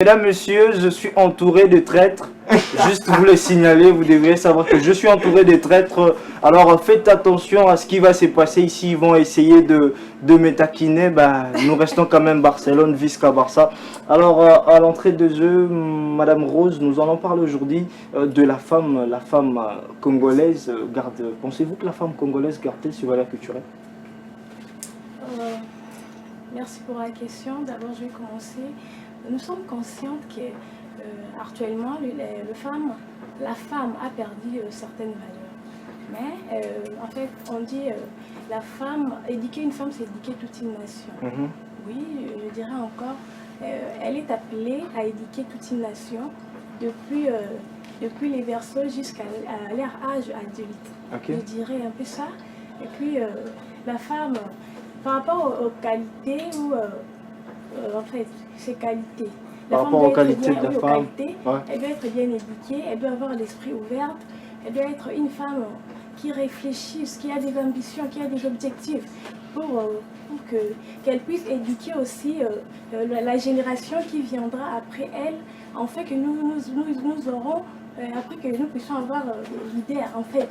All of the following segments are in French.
Mesdames, messieurs, je suis entouré de traîtres. Juste vous le signaler, vous devriez savoir que je suis entouré de traîtres. Alors faites attention à ce qui va se passer ici. Ils vont essayer de me taquiner. Nous restons quand même Barcelone, Visca Barça. Alors à l'entrée de jeu, Madame Rose, nous allons parler aujourd'hui de la femme congolaise. Pensez-vous que la femme congolaise garde-t-elle ses valeurs culturelles? Merci pour la question. D'abord, je vais commencer. Nous sommes conscientes qu'actuellement, la femme a perdu certaines valeurs. Mais en fait, on dit éduquer une femme, c'est éduquer toute une nation. Oui, je dirais encore, elle est appelée à éduquer toute une nation depuis les berceaux jusqu'à leur âge adulte. Je dirais un peu ça. Et puis, la femme, par rapport aux qualités ou en fait, ses qualités. Par rapport aux qualités de la femme, elle doit être bien éduquée, elle doit avoir l'esprit ouvert, elle doit être une femme qui réfléchit, qui a des ambitions, qui a des objectifs pour qu'elle puisse éduquer aussi la génération qui viendra après elle, en fait que nous aurons, après que nous puissions avoir des leaders en fait.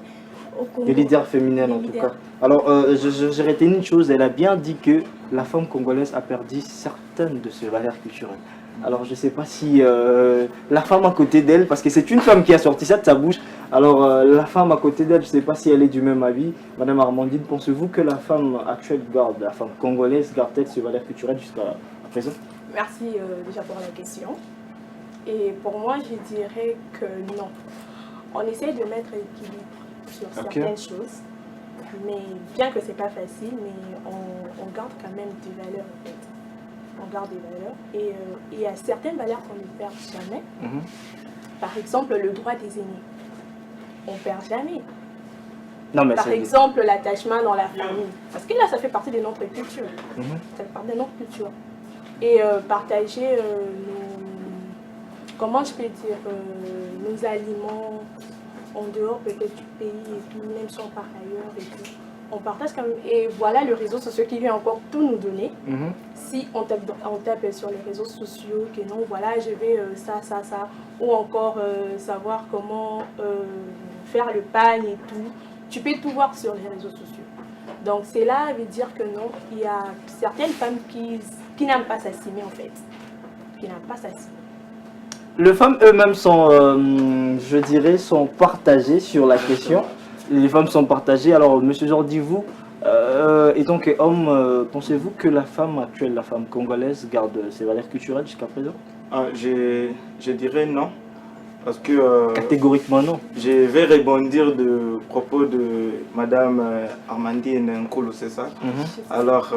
Des leaders féminines en tout cas. Alors, j'ai retenu une chose, elle a bien dit que la femme congolaise a perdu certaines de ses valeurs culturelles. Alors, je ne sais pas si la femme à côté d'elle, parce que c'est une femme qui a sorti ça de sa bouche, alors la femme à côté d'elle, je ne sais pas si elle est du même avis. Madame Armandine, pensez-vous que la femme actuelle la femme congolaise garde-t-elle ses valeurs culturelles jusqu'à présent? Merci déjà pour la question. Et pour moi, je dirais que non. On essaie de mettre l'équilibre sur certaines choses, mais bien que c'est pas facile, mais on garde quand même des valeurs en fait. On garde des valeurs et il y a certaines valeurs qu'on ne perd jamais. Par exemple, le droit des aînés. On ne perd jamais. Non, mais par exemple, l'attachement dans la famille. Parce que là, ça fait partie de notre culture. Ça fait partie de notre culture. Et partager comment je peux dire, nos aliments en dehors peut-être du pays et tout, même si on part ailleurs et tout. On partage quand même. Et voilà le réseau social qui vient encore tout nous donner. Si on tape sur les réseaux sociaux que non, voilà, je vais ça. Ou encore savoir comment faire le pagne et tout. Tu peux tout voir sur les réseaux sociaux. Donc cela veut dire que non, il y a certaines femmes qui n'aiment pas s'assumer en fait. Qui n'aiment pas s'assumer. Les femmes eux-mêmes sont, je dirais, sont partagées sur la question. Les femmes sont partagées. Alors, monsieur Jordi, vous, étant qu'homme, pensez-vous que la femme actuelle, la femme congolaise, garde ses valeurs culturelles jusqu'à présent? Je dirais non. Parce que... catégoriquement non. Je vais rebondir de propos de Madame Armandine Nkolo, c'est ça? Alors,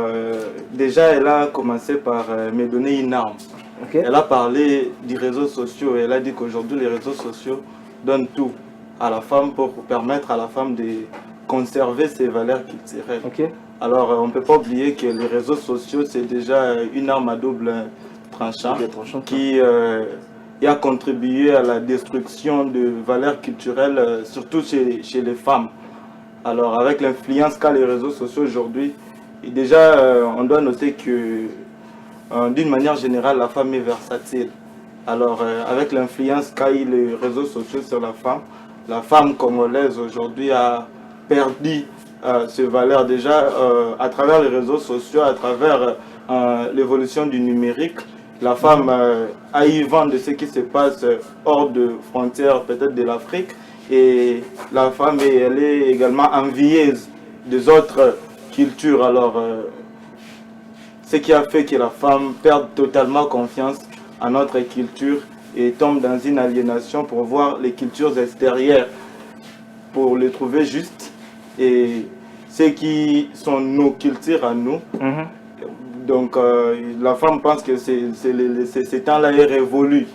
déjà, elle a commencé par me donner une arme. Elle a parlé des réseaux sociaux et elle a dit qu'aujourd'hui, les réseaux sociaux donnent tout à la femme pour permettre à la femme de conserver ses valeurs culturelles. Alors, on ne peut pas oublier que les réseaux sociaux, c'est déjà une arme à double tranchant qui a contribué à la destruction de valeurs culturelles, surtout chez les femmes. Alors, avec l'influence qu'a les réseaux sociaux aujourd'hui, déjà, on doit noter que d'une manière générale, la femme est versatile. Alors, avec l'influence qu'a eu les réseaux sociaux sur la femme congolaise aujourd'hui a perdu ses valeurs déjà à travers les réseaux sociaux, à travers l'évolution du numérique. La femme a eu vent de ce qui se passe hors de frontières peut-être de l'Afrique. Et la femme, elle est également envieuse des autres cultures. Alors, ce qui a fait que la femme perde totalement confiance en notre culture et tombe dans une aliénation pour voir les cultures extérieures, pour les trouver justes. Et ce qui sont nos cultures à nous. Donc la femme pense que ces temps-là est révolu.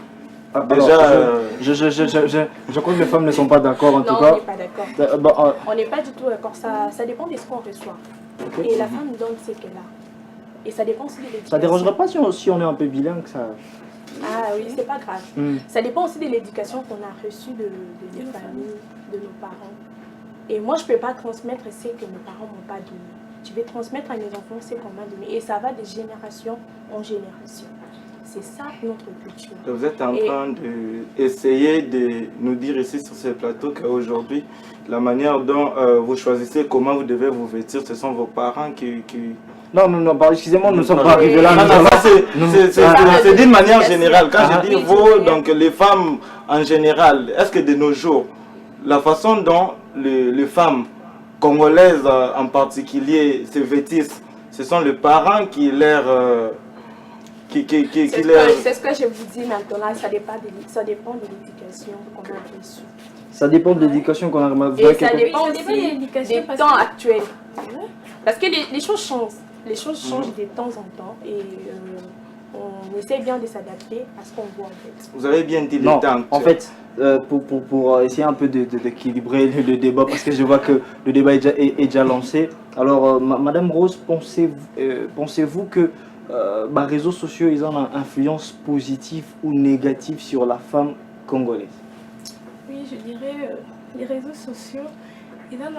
Déjà, je crois que les femmes ne sont pas d'accord en tout cas. Non, on n'est pas d'accord. On n'est pas du tout d'accord. Ça dépend de ce qu'on reçoit. Et la femme donne ce qu'elle a. Et ça dépend aussi de l'éducation. Ça ne dérangerait pas si on est un peu bilingue, ça? Ah oui, c'est pas grave. Ça dépend aussi de l'éducation qu'on a reçue de nos familles, de nos parents. Et moi, je ne peux pas transmettre ce que mes parents m'ont pas donné. Je vais transmettre à mes enfants ce qu'on m'a donné. Et ça va de génération en génération. C'est ça notre culture. Vous êtes en train d'essayer de nous dire ici sur ce plateau qu'aujourd'hui, la manière dont vous choisissez comment vous devez vous vêtir, ce sont vos parents qui... Non, excusez-moi, nous ne sommes pas arrivés là. C'est d'une manière générale. Quand je dis vous, donc les femmes en général, est-ce que de nos jours, la façon dont les femmes congolaises en particulier se vêtissent, ce sont les parents qui leur... C'est ce que je vous dis maintenant, ça dépend de l'éducation qu'on a reçue. Ça dépend de l'éducation qu'on a reçue. Et ça dépend aussi des temps actuels. Parce que les choses changent. Les choses changent de temps en temps et on essaie bien de s'adapter à ce qu'on voit en fait. Vous avez bien dit non, les temps. En fait, pour essayer un peu d'équilibrer le débat, parce que je vois que le débat est déjà lancé. Alors, Madame Rose, pensez-vous que les réseaux sociaux, ils ont une influence positive ou négative sur la femme congolaise? Oui, je dirais les réseaux sociaux, ils ont une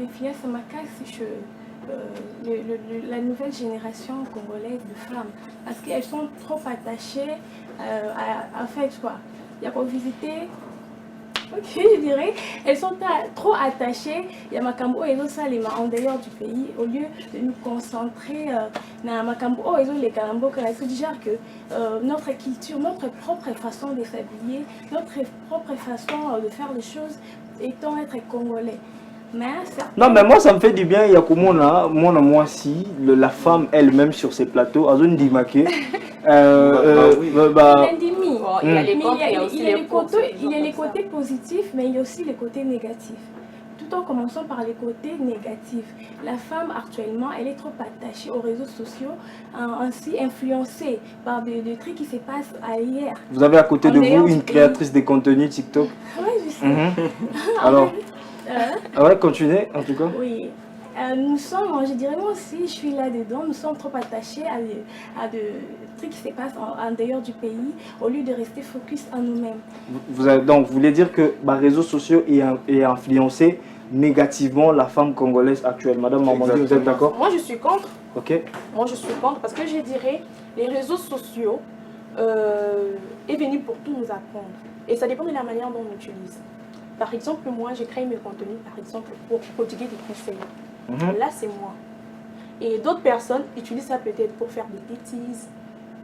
influence macabre sur la nouvelle génération congolaise de femmes. Parce qu'elles sont trop attachées à faire quoi. Il y a pour visiter. Ok, je dirais, elles sont trop attachées. Il y a Makambo et Salima en dehors du pays, au lieu de nous concentrer dans Makambo et les Kalambo, c'est déjà que notre culture, notre propre façon de s'habiller, notre propre façon de faire les choses étant être congolais. Non, mais moi ça me fait du bien. Il y a comme moi si la femme elle-même sur ces plateaux, à zone d'Imaké. Il y a les côtés positifs, mais il y a aussi les côtés négatifs. Tout en commençant par les côtés négatifs. La femme actuellement, elle est trop attachée aux réseaux sociaux, ainsi influencée par des trucs qui se passent ailleurs. Vous avez à côté de vous une créatrice de contenu TikTok. Oui, je sais. Alors, ouais, continuez en tout cas. Oui. Nous sommes, je dirais moi aussi, je suis là-dedans, nous sommes trop attachés à des trucs qui se passent en dehors du pays, au lieu de rester focus en nous-mêmes. Donc, vous voulez dire que les réseaux sociaux ont influencé négativement la femme congolaise actuelle. Madame Armandi, vous êtes d'accord? Moi, je suis contre. Ok. Moi, je suis contre parce que je dirais les réseaux sociaux est venu pour tout nous apprendre. Et ça dépend de la manière dont on l'utilise. Par exemple, moi, j'ai créé mes contenus, par exemple, pour prodiguer des conseils. Là, c'est moi. Et d'autres personnes utilisent ça peut-être pour faire des bêtises.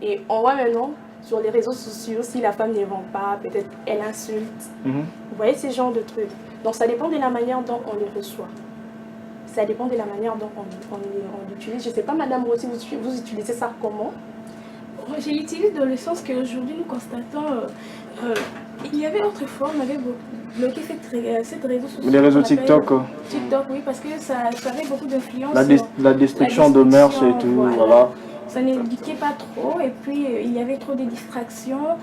Et on voit maintenant sur les réseaux sociaux, si la femme ne vend pas, peut-être elle insulte. Vous voyez ces genres de trucs. Donc, ça dépend de la manière dont on les reçoit. Ça dépend de la manière dont on l'utilise. Je ne sais pas, Madame Rossi, vous utilisez ça comment? Je l'utilise dans le sens qu'aujourd'hui, nous constatons... il y avait autrefois, on avait bloqué cette réseau social. Les réseaux TikTok. TikTok, oui, parce que ça avait beaucoup d'influence. La destruction de mœurs et tout, voilà. Ça n'éduquait pas trop, et puis il y avait trop de distractions.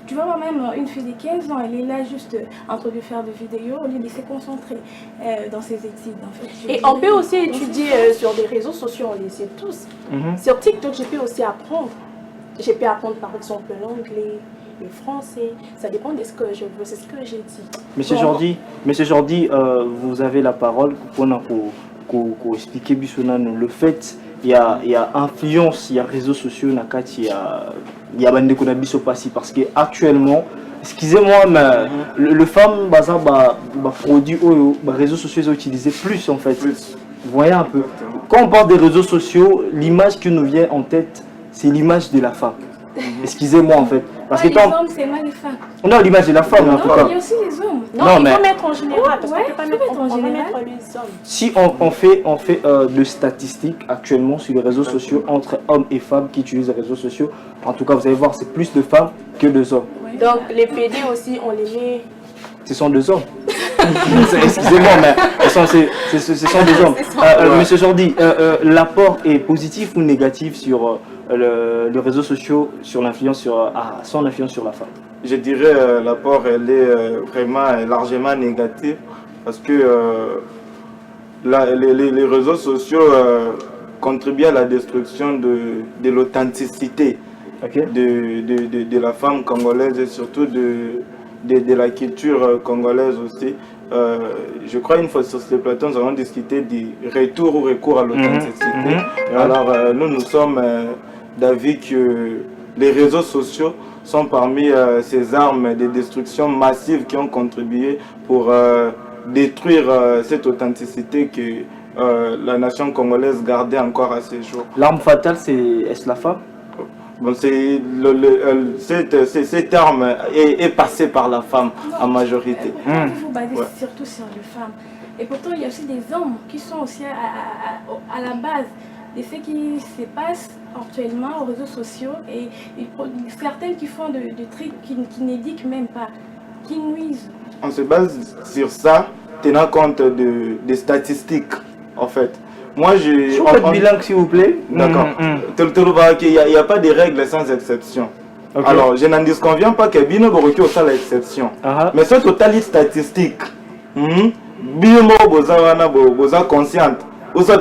Tu vois, moi-même, une fille de 15 ans, elle est là juste en train de faire des vidéos au lieu de se concentrer dans ses études. En fait. Et on peut aussi étudier sur des réseaux sociaux, on les sait tous. Sur TikTok, j'ai pu aussi apprendre. J'ai pu apprendre par exemple l'anglais, le français, ça dépend de ce que je veux, c'est ce que j'ai dit. Monsieur Jordi, vous avez la parole pour expliquer le fait il y a influence, il y a réseaux sociaux, il y a bande de passé parce que actuellement, excusez-moi, mais le femme produit les réseaux sociaux sont utilisés plus en fait. Vous voyez un peu. Quand on parle des réseaux sociaux, l'image qui nous vient en tête, c'est l'image de la femme. Excusez-moi en fait. Parce que les hommes, c'est mal les femmes. Non, l'image de la femme en tout cas. Il y a aussi les hommes. Non, il faut mettre en général. Parce qu'on peut pas mettre en général les hommes. Si on fait de statistiques actuellement sur les réseaux sociaux entre hommes et femmes qui utilisent les réseaux sociaux, en tout cas vous allez voir, c'est plus de femmes que de hommes. Donc les PD aussi, on les met. Ce sont deux hommes. Excusez-moi, mais ce sont des hommes. Monsieur Jordi, l'apport est positif ou négatif sur les réseaux sociaux, sur l'influence son influence sur la femme? Je dirais l'apport elle est vraiment largement négatif parce que les réseaux sociaux contribuent à la destruction de l'authenticité de la femme congolaise et surtout de la culture congolaise aussi. Je crois une fois sur ce plateau, nous avons discuté du retour ou recours à l'authenticité. Alors nous sommes d'avis que les réseaux sociaux sont parmi ces armes de destruction massive qui ont contribué pour détruire cette authenticité que la nation congolaise gardait encore à ces jours. L'arme fatale, est-ce la femme? Bon, cette arme est passée par la femme en majorité. Vous vous basez surtout sur les femmes. Et pourtant, il y a aussi des hommes qui sont aussi à la base de ce qui se passe actuellement aux réseaux sociaux. Et certaines qui font des trucs qui n'éduquent même pas, qui nuisent. On se base sur ça, tenant compte des statistiques, en fait. Moi, sur votre bilan, s'il vous plaît. D'accord. Il n'y a pas de règles sans exception. Okay. Alors, je n'en disconviens pas que Bino Borokio ça l'exception. Mais c'est totalement statistique. Bino Boza consciente.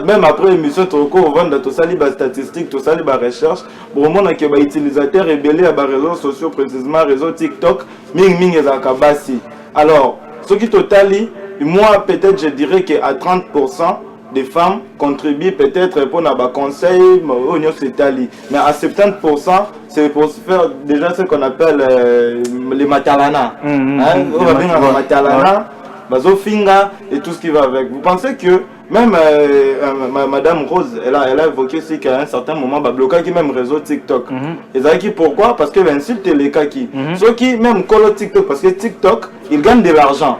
Même après l'émission, on vend tout ça, les statistiques, tout ça, les recherches. Pour le moment, il y a des utilisateurs rebellés à les réseaux sociaux, précisément réseau TikTok, Ming et Zakabasi. Alors, ce qui totalement, moi, peut-être, je dirais qu'à 30%, des femmes contribuent peut-être pour nos conseils, mais à 70%, c'est pour se faire déjà ce qu'on appelle les matalana. On va venir à matalana, bazofinga et tout ce qui va avec. Vous pensez que même Madame Rose, elle a évoqué aussi qu'à un certain moment, bloquer qui même réseau TikTok. Et ça qui pourquoi? Parce que insulte les cas qui. Ceux qui même collent TikTok, parce que TikTok, il gagne de l'argent.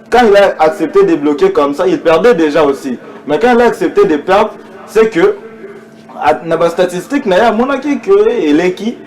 Quand il a accepté de bloquer comme ça, il perdait déjà aussi. Mais quand il a accepté de perdre, c'est que dans la statistique, il y a un qui.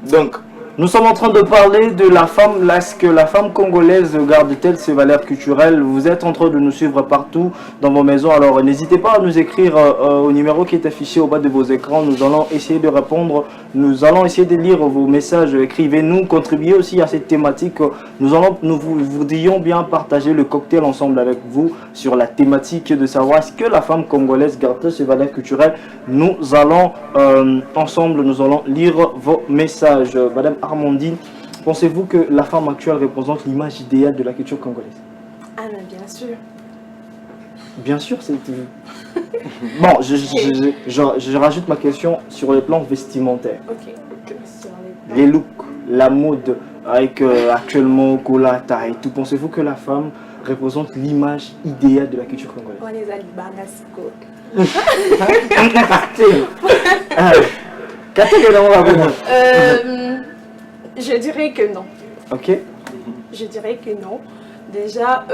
Donc, nous sommes en train de parler de la femme. Est-ce que la femme congolaise garde-t-elle ses valeurs culturelles? Vous êtes en train de nous suivre partout dans vos maisons. Alors n'hésitez pas à nous écrire au numéro qui est affiché au bas de vos écrans. Nous allons essayer de répondre. Nous allons essayer de lire vos messages. Écrivez-nous, contribuez aussi à cette thématique. Nous voudrions bien partager le cocktail ensemble avec vous sur la thématique de savoir est-ce que la femme congolaise garde ses valeurs culturelles. Nous allons ensemble, nous allons lire vos messages. Madame Armandine, pensez-vous que la femme actuelle représente l'image idéale de la culture congolaise? Ah mais bien sûr. Bien sûr, c'est... Bon, je rajoute ma question sur les plans vestimentaires. Ok. Les looks, la mode, avec actuellement Kolata et tout. Pensez-vous que la femme représente l'image idéale de la culture congolaise? On les a libanasco. Je dirais que non. Ok. Je dirais que non. Déjà,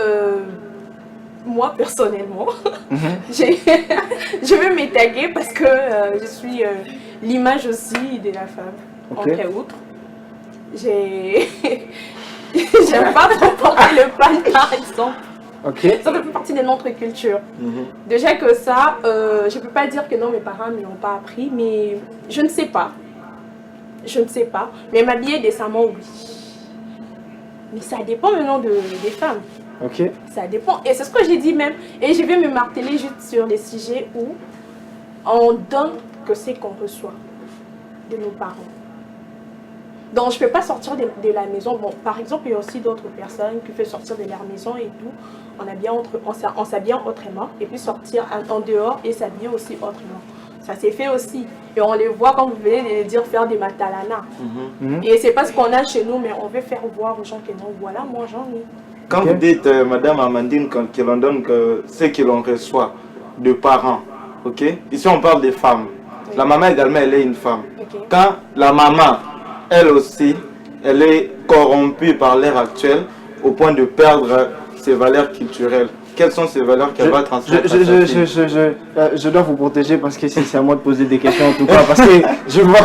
moi personnellement, je vais m'étaguer parce que je suis l'image aussi de la femme. Okay. Entre autres, j'aime pas trop porter le pan par exemple. Okay. Ça fait partie de notre culture. Déjà que ça, je peux pas dire que non, mes parents ne l'ont pas appris, mais je ne sais pas. Je ne sais pas. Mais m'habiller décemment, oui. Mais ça dépend maintenant des femmes. Ok. Ça dépend. Et c'est ce que j'ai dit même. Et je vais me marteler juste sur les sujets où on donne que c'est qu'on reçoit de nos parents. Donc je ne peux pas sortir de la maison. Bon, par exemple, il y a aussi d'autres personnes qui peuvent sortir de leur maison et tout. On s'habille autrement. Et puis sortir en dehors et s'habiller aussi autrement. Ça s'est fait aussi. Et on les voit, comme vous venez de le dire, faire des matalana. Et c'est pas ce qu'on a chez nous, mais on veut faire voir aux gens que non, voilà, moi j'en ai. Quand vous dites, Madame Amandine, que l'on donne ce que l'on reçoit de parents, ok? Ici on parle des femmes. Oui. La maman également, elle est une femme. Okay. Quand la maman, elle aussi, elle est corrompue par l'ère actuelle au point de perdre ses valeurs culturelles. Quelles sont ces valeurs qu'elle va transmettre à sa fille? Je dois vous protéger parce que c'est à moi de poser des questions en tout cas. Parce que je vois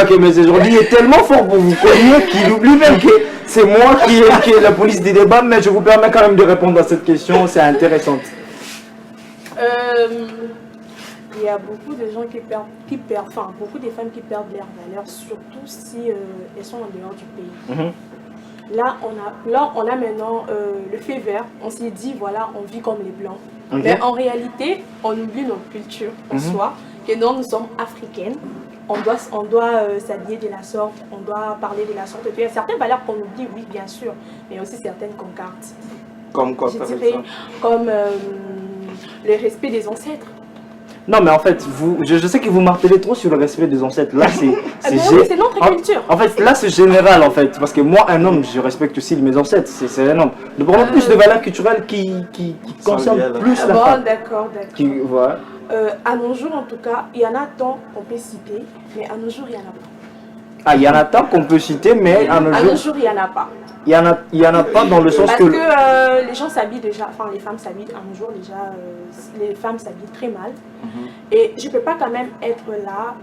que mes aujourd'hui est tellement fort pour vous connaître qu'il oublie même que c'est moi qui est la police des débats. Mais je vous permets quand même de répondre à cette question, c'est intéressant. Il y a beaucoup de gens beaucoup de femmes qui perdent leurs valeurs, surtout si elles sont en dehors du pays. Là, on a maintenant le fait vert. On s'est dit, voilà, on vit comme les Blancs. Okay. Mais en réalité, on oublie notre culture en soi, que nous sommes africaines. On doit s'habiller de la sorte, on doit parler de la sorte. Il y a certaines valeurs qu'on oublie, oui, bien sûr, mais aussi certaines qu'on garde. Comme quoi, je dirais, comme le respect des ancêtres. Non, mais en fait, je sais que vous martelez trop sur le respect des ancêtres. Là, c'est notre culture. En fait, là, c'est général, en fait. Parce que moi, un homme, je respecte aussi mes ancêtres. C'est un homme. Nous prenons plus de valeurs culturelles qui concernent plus la femme. D'accord. Voilà. À nos jours, en tout cas, il y en a tant qu'on peut citer, mais à nos jours, il n'y en a pas. Ah, il y en a tant qu'on peut citer, mais à nos jours, il n'y en a pas. Il y en a pas dans le sens parce que les gens s'habillent déjà, enfin les femmes s'habillent à nos jours déjà, les femmes s'habillent très mal. Et je ne peux pas quand même être là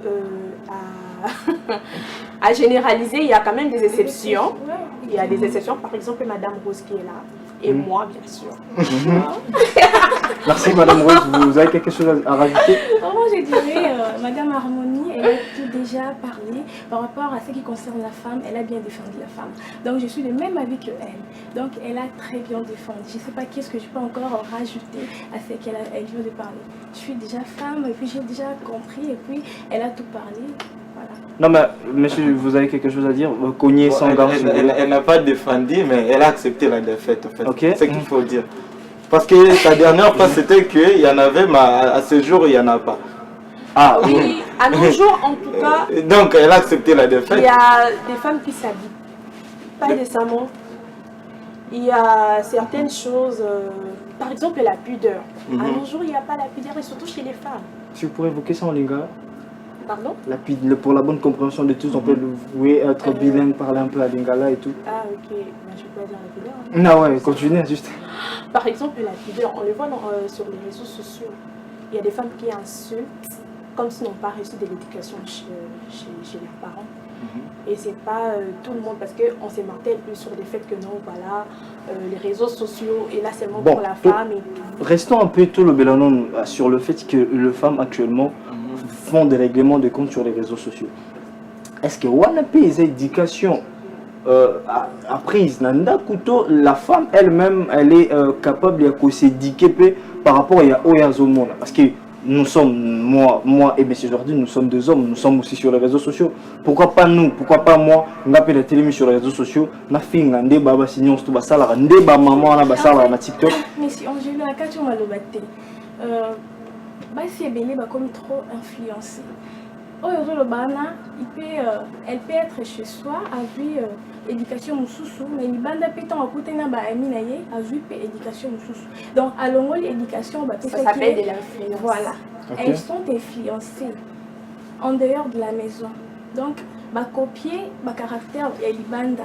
à généraliser, il y a quand même des exceptions. Il y a des exceptions, par exemple Madame Rose qui est là, et moi bien sûr. Merci Madame Rose, vous avez quelque chose à rajouter? Moi je dirais, Madame Harmonie, elle a tout déjà parlé par rapport à ce qui concerne la femme, elle a bien défendu la femme. Donc je suis de même avis que elle. Donc elle a très bien défendu. Je ne sais pas qu'est-ce que je peux encore rajouter à ce qu'elle vient de parler. Je suis déjà femme et puis j'ai déjà compris et puis elle a tout parlé. Voilà. Non mais monsieur, vous avez quelque chose à dire? Cogner sans garde. Elle n'a pas défendu, mais elle a accepté la défaite en fait. Okay. C'est ce qu'il faut dire. Parce que sa dernière phrase c'était qu'il y en avait, mais à ce jour il n'y en a pas. Ah oui, à nos jours en tout cas. Donc elle a accepté la défaite. Il y a des femmes qui s'habillent pas décemment. Il y a certaines choses, par exemple la pudeur. À nos jours il n'y a pas la pudeur et surtout chez les femmes. Si vous pourrez évoquer ça en lingala. Pardon? Pour la bonne compréhension de tous, on peut être bilingue, parler un peu à lingala et tout. Ah ok, je peux dire la pudeur. Non ouais, continuez juste. Par exemple la pudeur, on le voit sur les réseaux sociaux. Il y a des femmes qui insultent comme s'ils n'ont pas reçu de l'éducation chez leurs parents. Et c'est pas tout le monde, parce qu'on s'est martelé plus sur le fait que non, voilà, les réseaux sociaux, et là seulement pour la femme et tout. Restons un peu tout le bélanon sur le fait que les femmes actuellement font des règlements de compte sur les réseaux sociaux. Est-ce que on a des éducations apprises la femme elle-même, elle est capable de s'éduquer par rapport à Oyazomona? Parce que nous sommes, moi et M. Jordi, nous sommes deux hommes, nous sommes aussi sur les réseaux sociaux. Pourquoi pas nous? Pourquoi pas moi? On a la télé sur les réseaux sociaux. Na finga nde baba signons tout basala nde ba maman na basala na TikTok. Mais si on joue à quatre malobate, si elle est comme trop influencée. Elle peut être chez soi, avec éducation moussoussou, mais il banda pétant à côté na ba aminaye, avec éducation moussoussou. Donc à l'ongol l'éducation ça s'appelle de l'influence. Voilà. Okay. Elles sont influencées en dehors de la maison. Donc ba copier ba caractère et libanda.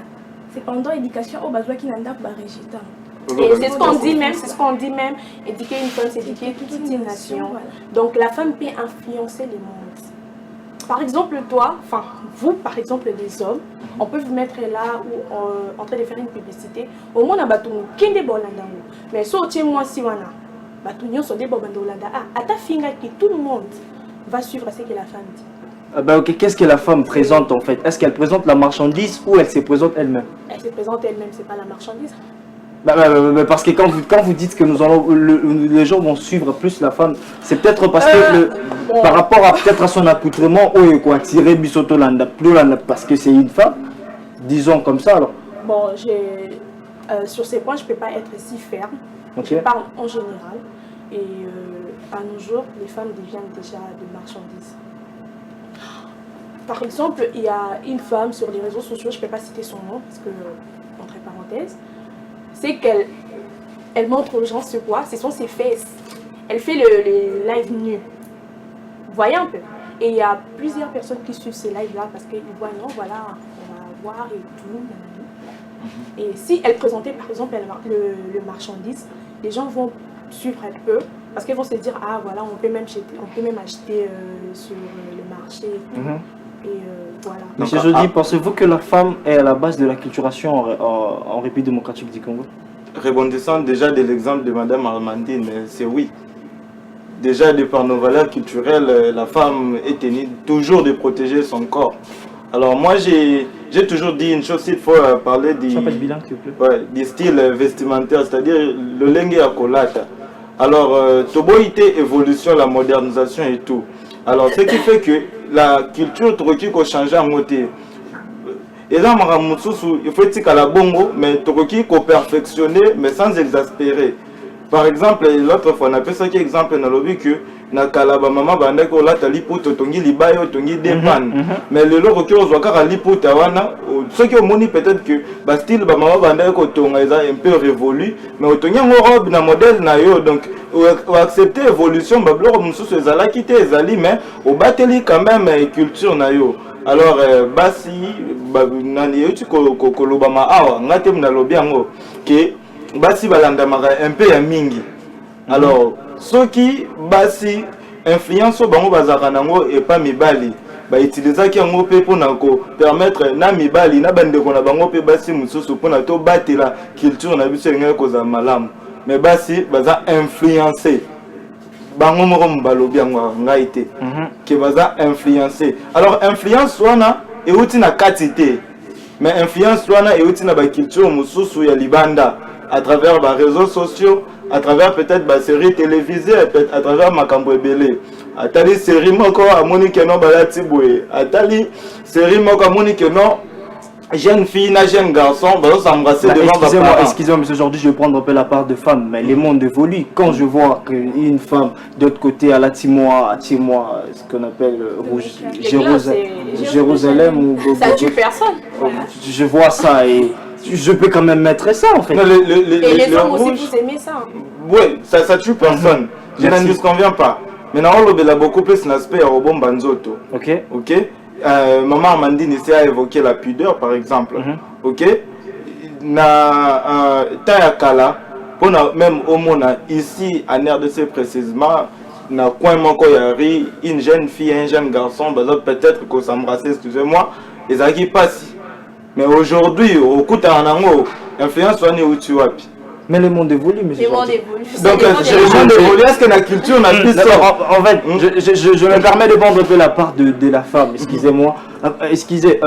Cependant l'éducation au besoin qui n'anda pas résultat. Et c'est ce qu'on dit même, éduquer une femme, c'est éduquer toute une nation. Voilà. Donc la femme peut influencer les mondes. Par exemple, toi, enfin, vous, par exemple, les hommes, on peut vous mettre là ou en train de faire une publicité. Au moins, on a battu qui est bolanda. Mais si on moi si on a battu sur des bolanda, à ta finga qui tout le monde va suivre ce que la femme dit. Ok, qu'est-ce que la femme présente en fait? Est-ce qu'elle présente la marchandise ou elle se présente elle-même? Elle se présente elle-même, c'est pas la marchandise. Parce que quand vous dites que les gens vont suivre plus la femme, c'est peut-être parce que par rapport à peut-être à son accoutrement, ou quoi tirer bisoto landa plus landa parce que c'est une femme, disons comme ça alors. Bon, sur ces points je peux pas être si ferme. Okay. Je parle en général et à nos jours les femmes deviennent déjà des marchandises. Par exemple, il y a une femme sur les réseaux sociaux, je ne peux pas citer son nom parce que entre parenthèses. C'est qu'elle montre aux gens ce quoi, ce sont ses fesses. Elle fait les lives nus. Vous voyez un peu. Et il y a plusieurs personnes qui suivent ces lives-là parce qu'ils voient, non, voilà, on va voir et tout. Et si elle présentait par exemple le marchandise, les gens vont suivre un peu parce qu'ils vont se dire, ah voilà, on peut même acheter sur le marché et tout. Et voilà. Monsieur Jody, pensez-vous que la femme est à la base de la culturation en République démocratique du Congo? Rebondissant déjà de l'exemple de Madame Armandine, c'est oui. Déjà, de par nos valeurs culturelles, la femme est tenue toujours de protéger son corps. Alors moi, j'ai toujours dit une chose, il faut parler du style vestimentaire, c'est-à-dire le lengue à kolata. Alors, toboïté, évolution, la modernisation et tout. Alors, ce qui fait que la culture qui a changé en côté. Et là, il faut dire qu'à la bongo, mais qui a perfectionné, mais sans exaspérer. Par exemple, l'autre fois, on a fait ça qui exemple dans le que na kalaba maman banda ko la tali poto tongi libayo tongi depan. Mais le loro qui ozwa kaka liputa wana, ceux qui ont moni peut-être que ba style ba maman banda ko tonga eza un peu révolu, mais otongi ngo robe na modèle na yo donc ou accepter évolution ba bloro mususu ezala kité ezali mais au bateli quand même culture na yo. Alors basi nani yuti ko loba ma awa ngate mna lobi yango que basi balanda maka un peu ya mingi. Alors ceux qui basi influence bango bazaka nango et pas mibali ba utiliser ki yango pe pour nako permettre na mibali na bande ko na bango pe basi mususu pour na to batela culture na biso ngeke koza malamu mais basi baza influencer bango moko mbalobi yango ngaite que baza influencer. Alors influence wana et outi na quantité mais influence wana et outi na ba culture mususu ya libanda à travers les réseaux sociaux, à travers peut-être des séries télévisées, à travers Makambo Ebele. À tali série moko à Monique non balati boué. À tali série moko à Monique non jeune fille, na jeune garçon, bah s'embrasser devant excusez-moi, mais aujourd'hui je vais prendre un peu la part de femme, mais les mondes évoluent. Quand je vois qu'une femme de l'autre côté à la Timoa, ce qu'on appelle Jérusalem ou ça tue personne. Je vois ça et je peux quand même mettre ça en fait. Non, et les hommes aussi, vous aimez ça. Oui, ça tue personne. Je n'en disconviens pas. Maintenant, on a beaucoup plus l'aspect au bon banzoto. Ok. Ok. Maman Amandine ici a évoqué la pudeur par exemple. Ok. Na Tayakala, même au monde ici en RDC précisément, na coin moko yari, une jeune fille, un jeune garçon, peut-être qu'on s'embrasse, excusez-moi, ils a qui passent. Mais aujourd'hui, au coup d'anango, influence on est où tu wapi. Mais le monde évolue, monsieur. Le monde évolue. Donc, le monde évolue. Est-ce que la culture n'a plus ça? En fait, je me permets de prendre un peu la part de la femme. Excusez-moi. Excusez.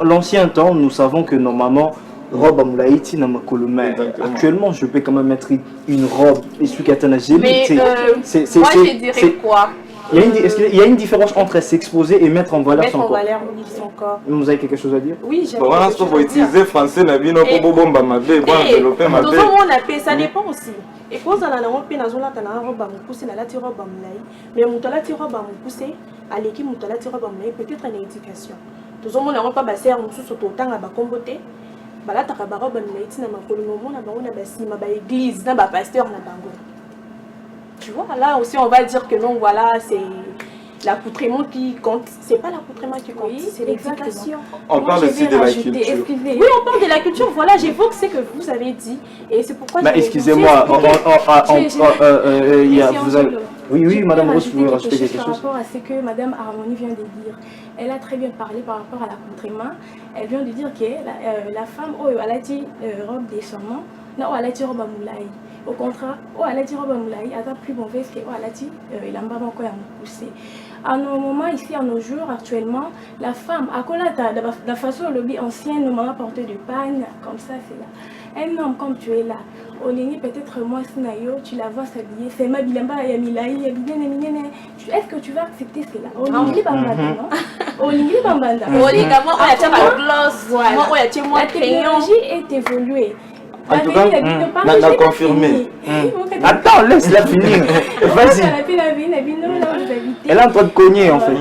L'ancien temps, nous savons que normalement, robe à moulaïti n'a ma colomère. Actuellement, je peux quand même mettre une robe et celui qui a un agile. Mais moi, je dirais quoi? Il y a une différence entre s'exposer et mettre en valeur son corps. Mettre en valeur, oui, son corps. Vous avez quelque chose à dire? Oui, j'ai quelque chose à dire. Utiliser français, ça dépend aussi. Et quand on a un peu dans la robe à pousser, la robe à moulaï, mais on a la robe à pousser, à l'équipe, on a la robe à moulaï, peut-être une éducation. Tout le monde n'a pas bassé à mon sous autant à comboter. Là, tu as robe à moulaï, tu as ma colonne, ma église, ma pasteur, na bango. Tu vois, là aussi on va dire que non, voilà, c'est l'accoutrement qui compte. C'est pas l'accoutrement qui compte, oui, c'est l'éducation. On parle aussi de la culture. Oui, on parle de la culture, voilà, j'évoque ce que vous avez dit. Et c'est pourquoi excusez-moi, oui, Madame Rose, vous voulez rajouter quelque chose? Par rapport à ce que Madame Harmonie vient de dire, elle a très bien parlé par rapport à l'accoutrement. Elle vient de dire que la femme, elle a dit robe décemment, non, elle a dit robe à moulaï. Au contraire, elle a dit robe à moulaï, elle a plus mauvaise que elle a dit il a pas encore poussé. À nos moments ici, à nos jours, actuellement, la femme, à quoi de la façon lobby ancienne, nous m'avons porté de panne, comme ça, c'est là. Un homme comme tu es là, au ligne peut-être moi, tu la vois s'habiller, c'est ma bilamba, il y a milaï, il y a bien, est-ce que tu vas accepter cela? Au ligne bambanda, non? Au ligne bambanda. Au ligne, moi, il y a ma gloss, moi, il y a ma technologie est évoluée. En tout cas, on a confirmé. Attends, laisse-la finir. Vas-y. Elle est en train de cogner en fait.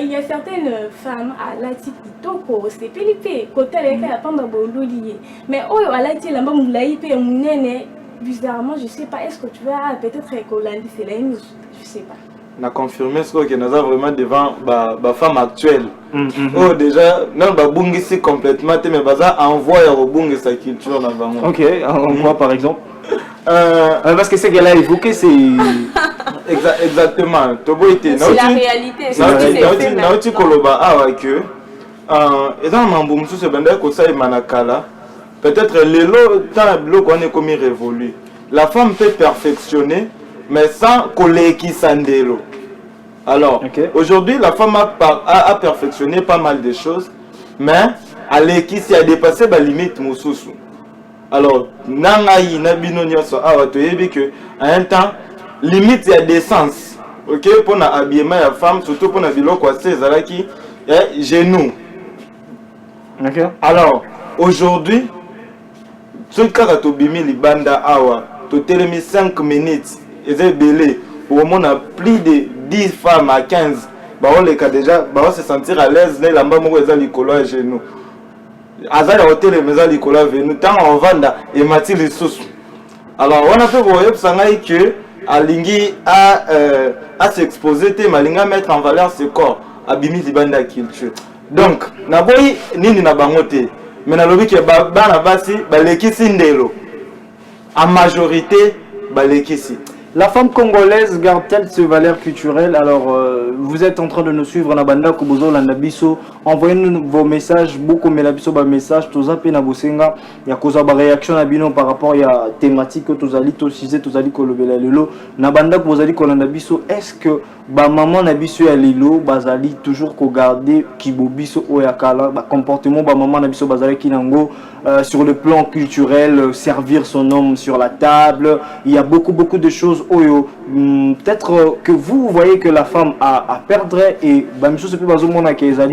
Il y a certaines femmes à la type Toko, c'est Philippe, côté avec la femme lié. Mais oh, à la type, la maman laïpe, bizarrement, je sais pas, est-ce que tu vas peut-être Colandi, c'est la même, je sais pas. On a confirmé ce que nous avons vraiment devant la femme actuelle. Oh, déjà, non, Bungi c'est complètement, mais Baza envoie au Bungi sa culture. Ok, on voit par exemple. Parce que ce qu'elle a évoqué, c'est. Exactement. C'est la réalité. C'est la réalité. Peut-être le qu'on est révolu. La femme peut perfectionner, mais sans coller qui s'endelo. Alors, aujourd'hui, la femme a perfectionné pas mal de choses, mais elle qui a dépassé la limite mususu. Alors, nangayi nabino nyoso awa toyebi que à un temps limite il y a des sens. OK, pour na habillement ya femme, surtout pour na biloko assez zalaki genou. OK. Alors, aujourd'hui ce kaka to bimi libanda awa totelemi 5 minutes eza belé au moins a plus de 10 femmes à 15 baoleka déjà se sentir à l'aise na elamba moko eza likolo ya genou azali hotel meza likolo ya genou tant on vanda et mati lisusu. Alors on a fait boyebisa ngai que alingi à s'exposer te malinga mettre en valeur ce corps abimi libanda culture. Donc na boyi nini na bango te mais na lobi ke bana basi balekisi ndelo en majorité balekisi. La femme congolaise garde-t-elle ses valeurs culturelles? Alors, vous êtes en train de nous suivre na banda Kobozo Landabiso. Envoyez-nous vos messages, beaucoup de messages, ba message, toza pe na bosenga, ya koza ba réaction na bino par rapport à thématique que tozali to sujet tozali kolobela lelo. Na banda Kozali Kolandabiso, est-ce que ba maman na biso ya lelo bazali toujours ko garder kibobiso oyakala, ba comportement ba maman na biso bazali kinango sur le plan culturel, servir son homme sur la table, il y a beaucoup de choses. Peut-être que vous voyez que la femme a perdre et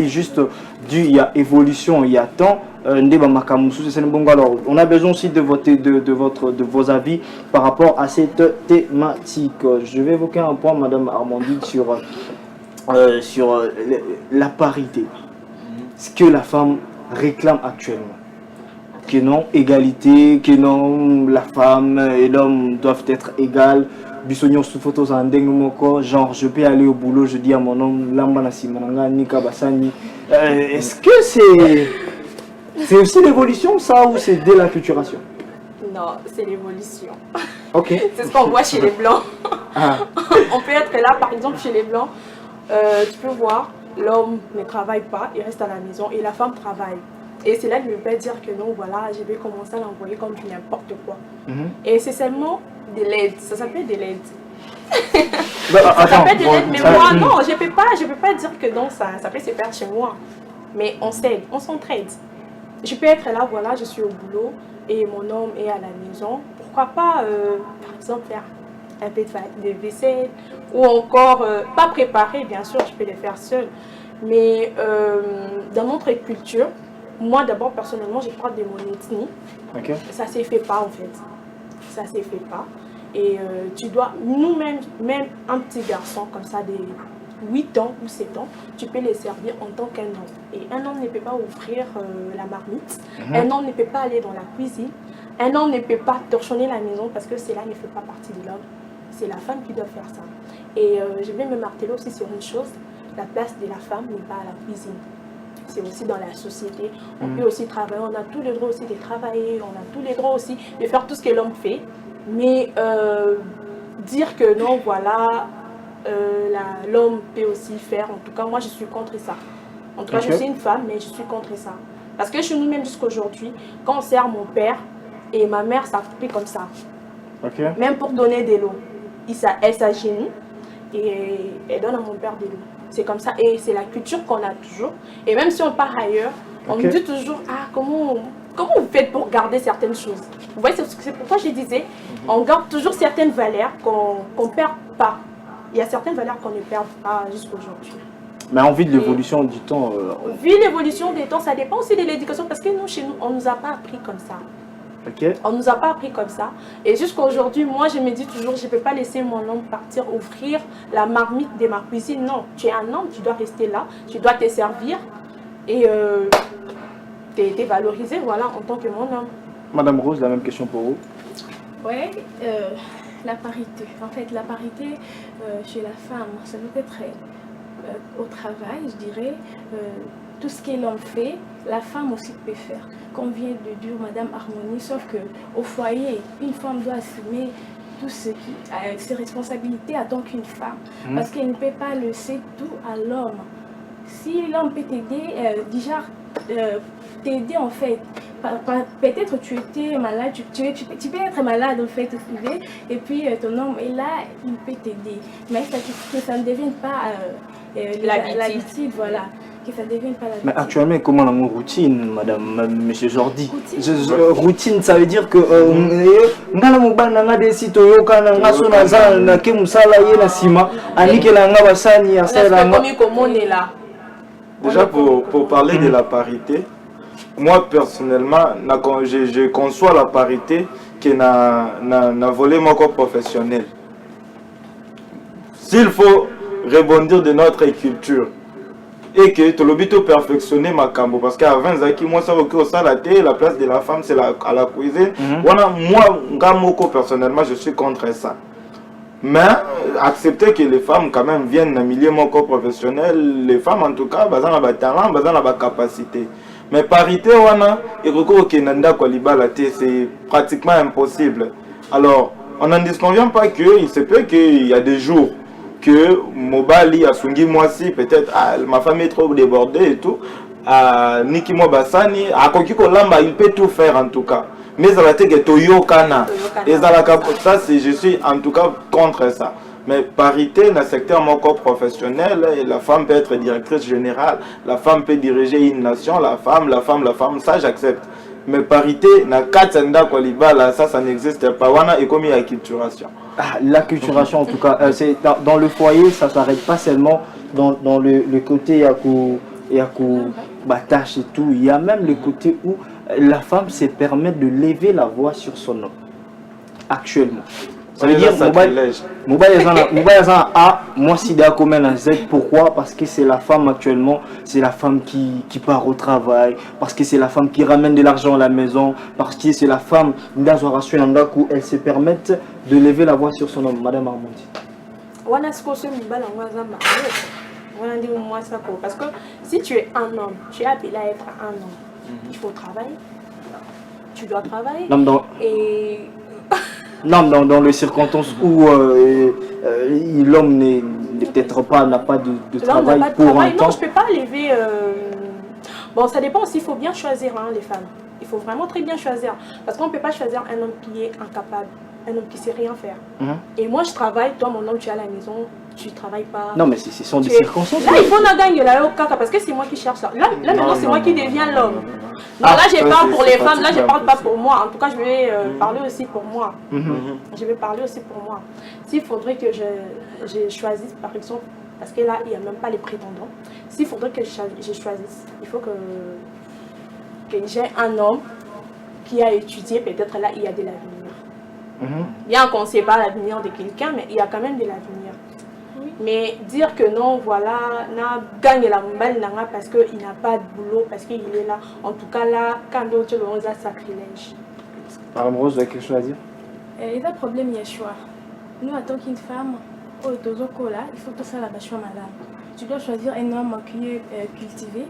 juste dû il y a évolution, il y a temps. Alors, on a besoin aussi de vos avis par rapport à cette thématique. Je vais évoquer un point, Madame Armandine, sur la parité. Ce que la femme réclame actuellement. Que non, égalité, que non, la femme et l'homme doivent être égales. Bisogno sous photos en dengue genre je peux aller au boulot, je dis à mon homme, lambana simananga nika basani. Est-ce que c'est aussi l'évolution ça ou c'est dès l'acculturation? Non, c'est l'évolution. Ok. C'est ce qu'on voit chez les blancs. On peut être là, par exemple chez les blancs, tu peux voir, l'homme ne travaille pas, il reste à la maison et la femme travaille. Et c'est là que je ne veux pas dire que non, voilà, je vais commencer à l'envoyer comme du n'importe quoi. Et c'est seulement de l'aide, ça s'appelle de l'aide. Ça s'appelle de l'aide, mais moi, non, je peux pas dire que non, ça peut se faire chez moi. Mais on s'aide, on s'entraide. Je peux être là, voilà, je suis au boulot et mon homme est à la maison. Pourquoi pas, par exemple, faire un peu de vaisselle ou encore, pas préparer, bien sûr, je peux le faire seul. Mais dans notre culture, moi d'abord personnellement je parle de mon ethnie. Okay. Ça ne se fait pas en fait. Ça ne se fait pas. Et tu dois, nous-mêmes, même un petit garçon comme ça de 8 ans ou 7 ans, tu peux les servir en tant qu'un homme. Et un homme ne peut pas ouvrir la marmite. Un homme ne peut pas aller dans la cuisine. Un homme ne peut pas torchonner la maison parce que cela ne fait pas partie de l'homme. C'est la femme qui doit faire ça. Et je vais me marteler aussi sur une chose. La place de la femme n'est pas à la cuisine. C'est aussi dans la société. On peut aussi travailler, on a tous les droits aussi de travailler, on a tous les droits aussi de faire tout ce que l'homme fait. Mais dire que non, voilà, l'homme peut aussi faire, en tout cas, moi je suis contre ça. En tout cas, je suis une femme, mais je suis contre ça. Parce que chez nous-mêmes, jusqu'aujourd'hui, quand on sert mon père et ma mère, ça fait comme ça. Même pour donner de l'eau, elle s'agenouille et elle donne à mon père de l'eau. C'est comme ça et c'est la culture qu'on a toujours. Et même si on part ailleurs, on nous dit toujours comment vous faites pour garder certaines choses. Vous voyez, c'est pourquoi je disais, on garde toujours certaines valeurs qu'on ne perd pas. Il y a certaines valeurs qu'on ne perd pas jusqu'aujourd'hui. Mais en vue de l'évolution du temps. Vu l'évolution des temps, ça dépend aussi de l'éducation parce que nous, chez nous, on ne nous a pas appris comme ça. On ne nous a pas appris comme ça. Et jusqu'à aujourd'hui, moi, je me dis toujours, je ne peux pas laisser mon homme partir ouvrir la marmite de ma cuisine. Non, tu es un homme, tu dois rester là, tu dois te servir et te valoriser, voilà, en tant que mon homme. Madame Rose, la même question pour vous. Oui, la parité. En fait, la parité chez la femme, ça peut être au travail, je dirais. Tout ce que l'homme fait, la femme aussi peut faire. Comme vient de dire Madame Harmonie, sauf qu'au foyer, une femme doit assumer toutes ses responsabilités en tant qu'une femme. Parce qu'elle ne peut pas laisser tout à l'homme. Si l'homme peut t'aider, déjà t'aider en fait. Peut-être tu étais malade, tu peux être malade en fait, et puis ton homme est là, il peut t'aider. Mais que ça ne devienne pas l'habitude, voilà. Que ça devienne pas l'habitude. Mais actuellement, comment la routine, madame, monsieur Jordi? Routine, ça veut dire que déjà pour parler de la parité, moi personnellement, je conçois la parité que na volet mon corps professionnel. S'il faut rebondir de notre culture et que tu l'obito perfectionner ma cambo parce qu'avant Zaki moi ça au ça la place de la femme c'est à la cuisine. Moi ngamoko personnellement je suis contre ça. Mais accepter que les femmes quand même viennent dans le milieu mon corps professionnel, les femmes en tout cas bazan na ba talent, bazan na ba capacité. Mais parité wana et recours au Nanda Kwalibala c'est pratiquement impossible. Alors on n'en disconvient pas que il se peut qu'il y a des jours que Mobali a sungi moi si peut-être ma famille est trop débordée et tout Niki Mobasani à Kokiko Lamba il peut tout faire en tout cas mais ça va être que Toyo Kana et ça c'est je suis en tout cas contre ça. Mais parité dans le secteur mon corps professionnel, la femme peut être directrice générale, la femme peut diriger une nation, la femme, ça j'accepte. Mais parité dans Katsenda Kwalibala, ça n'existe pas. Wana et comme il y a acculturation. L'acculturation en tout cas, c'est dans le foyer, ça ne s'arrête pas seulement dans le côté tâche et tout. Il y a même le côté où la femme se permet de lever la voix sur son homme. Actuellement. Ça veut dire Mobile A, moi si d'accord mais un Z, pourquoi? Parce que c'est la femme actuellement, c'est la femme qui part au travail, parce que c'est la femme qui ramène de l'argent à la maison, parce que c'est la femme où elle se permettent de lever la voix sur son homme, Madame Armandi. Parce que si tu es un homme, tu es appelé à être un homme, il faut travailler, tu dois travailler. Et non, dans les circonstances où l'homme n'est peut-être pas, n'a pas de travail pour un temps. Non, je ne peux pas lever. Bon, ça dépend aussi, il faut bien choisir les femmes. Il faut vraiment très bien choisir. Parce qu'on ne peut pas choisir un homme qui est incapable, un homme qui ne sait rien faire. Et moi, je travaille, toi, mon homme, tu es à la maison, tu ne travailles pas. Non, mais ce sont des circonstances. Là, il faut la gagner, là, parce que c'est moi qui cherche ça. Là maintenant, c'est moi qui deviens l'homme. Non, là, je parle pour les femmes, là, je ne parle pas pour moi. En tout cas, je vais parler aussi pour moi. Je vais parler aussi pour moi. S'il faudrait que je choisisse, par exemple, parce que là, il n'y a même pas les prétendants. S'il faudrait que je choisisse, il faut que j'ai un homme qui a étudié, peut-être là, il y a de l'avenir. Bien qu'on ne sait pas l'avenir de quelqu'un, mais il y a quand même de l'avenir. Mais dire que non, voilà, n'a gagne la balle parce qu'il n'a pas de boulot, parce qu'il est là. En tout cas, là, quand d'autres ont un sacrilège. Madame Rose, vous avez quelque chose à dire? Il y a un problème, il y a choix. Nous, en tant qu'une femme, il faut que ça la choix, madame. Tu dois choisir un homme qui est cultivé,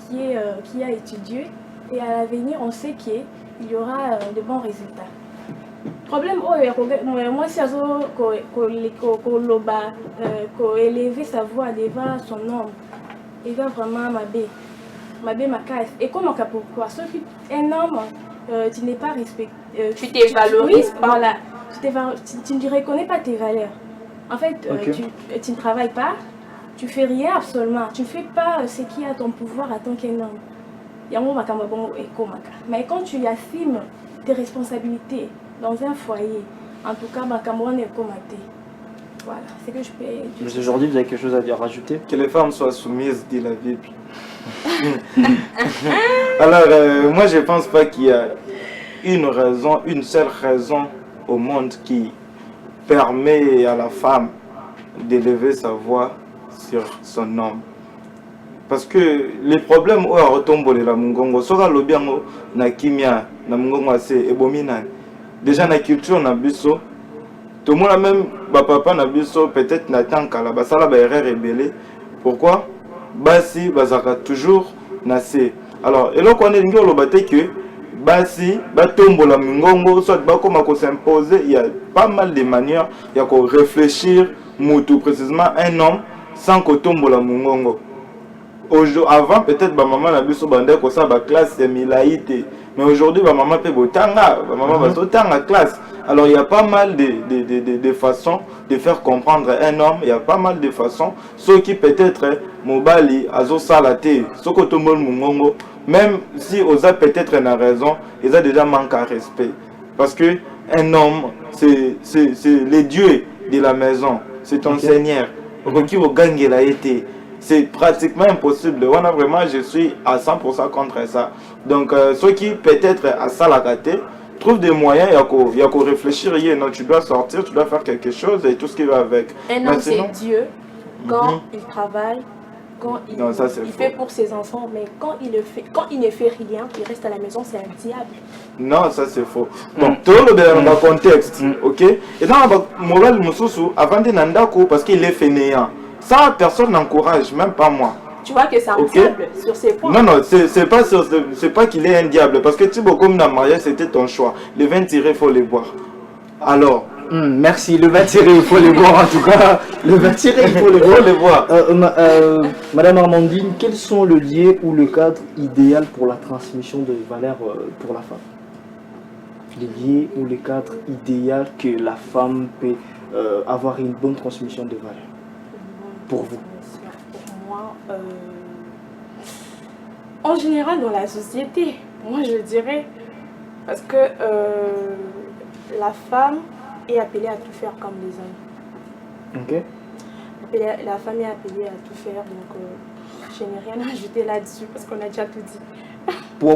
qui a étudié, et à l'avenir, on sait qu'il y aura de bons résultats. Problème moi si élever sa voix devant son homme il va vraiment m'abbé ma casse et comment pourquoi sauf un homme tu n'es pas respecté tu te valorises pas voilà tu ne reconnais pas tes valeurs en fait tu ne travailles pas tu fais rien absolument tu ne fais pas ce qui est à ton pouvoir en tant qu'un homme mais quand tu assumes tes responsabilités dans un foyer, en tout cas, Cameroun est commenté. Voilà, c'est que je peux dire. Mais aujourd'hui, vous avez quelque chose à dire, rajouter? Que les femmes soient soumises, dit la Bible. Alors, moi, je ne pense pas qu'il y a une seule raison au monde qui permet à la femme d'élever sa voix sur son homme. Parce que les problèmes où retombe la mungongo, sera le bien na kimia na mungongo c'est ebominane. Déjà na culture na biso tout le monde même papa na biso peut-être na tankala basala ba erreur rebelle pourquoi basi bazaka toujours na c'est alors et là on est ngolo baté que basi batombola mingongo soit bakoma ko s'imposer il y a pas mal de manières il y a ko réfléchir mutu précisément un homme sans ko tombola mingongo. Avant peut-être maman na biso bandé ko ça ba classe milaïté mais aujourd'hui maman peut botanga maman va totanga classe alors il y a pas mal de façons de faire comprendre un homme il y a pas mal de façons ceux qui peut-être mobali azo salaté ce que tout le monde même si osa peut-être na raison ils a déjà manque à respect parce que un homme c'est le dieu de la maison c'est ton seigneur qui au gagner la été. C'est pratiquement impossible. Vraiment, je suis à 100% contre ça. Donc, ceux qui peut-être à ça la gâté, trouve des moyens, il y a qu'à réfléchir, non, tu dois sortir, tu dois faire quelque chose et tout ce qui va avec. Un homme, c'est Dieu quand il travaille, quand il, non, ça, il fait pour ses enfants, mais quand il ne fait rien, il reste à la maison, c'est un diable. Non, ça c'est faux. Bon, tout le contexte, ok? Et dans le moral, avant de n'andako, parce qu'il est fainéant. Ça, personne n'encourage, même pas moi. Tu vois que c'est un diable sur ses points. Non, non, c'est pas qu'il est un diable. Parce que Thibaut, comme dans le mariage, c'était ton choix. Les vins tirés, il faut les boire. Alors. Merci, le vin tiré, il faut les boire en tout cas. Le vin tiré, il faut les boire. Madame Armandine, quels sont le lieu ou le cadre idéal pour la transmission de valeurs pour la femme? Les lieux ou le cadre idéal que la femme peut avoir une bonne transmission de valeurs pour vous? En général dans la société, moi je dirais, parce que la femme est appelée à tout faire comme les hommes. Ok. La femme est appelée à tout faire, donc je n'ai rien à ajouter là-dessus parce qu'on a déjà tout dit.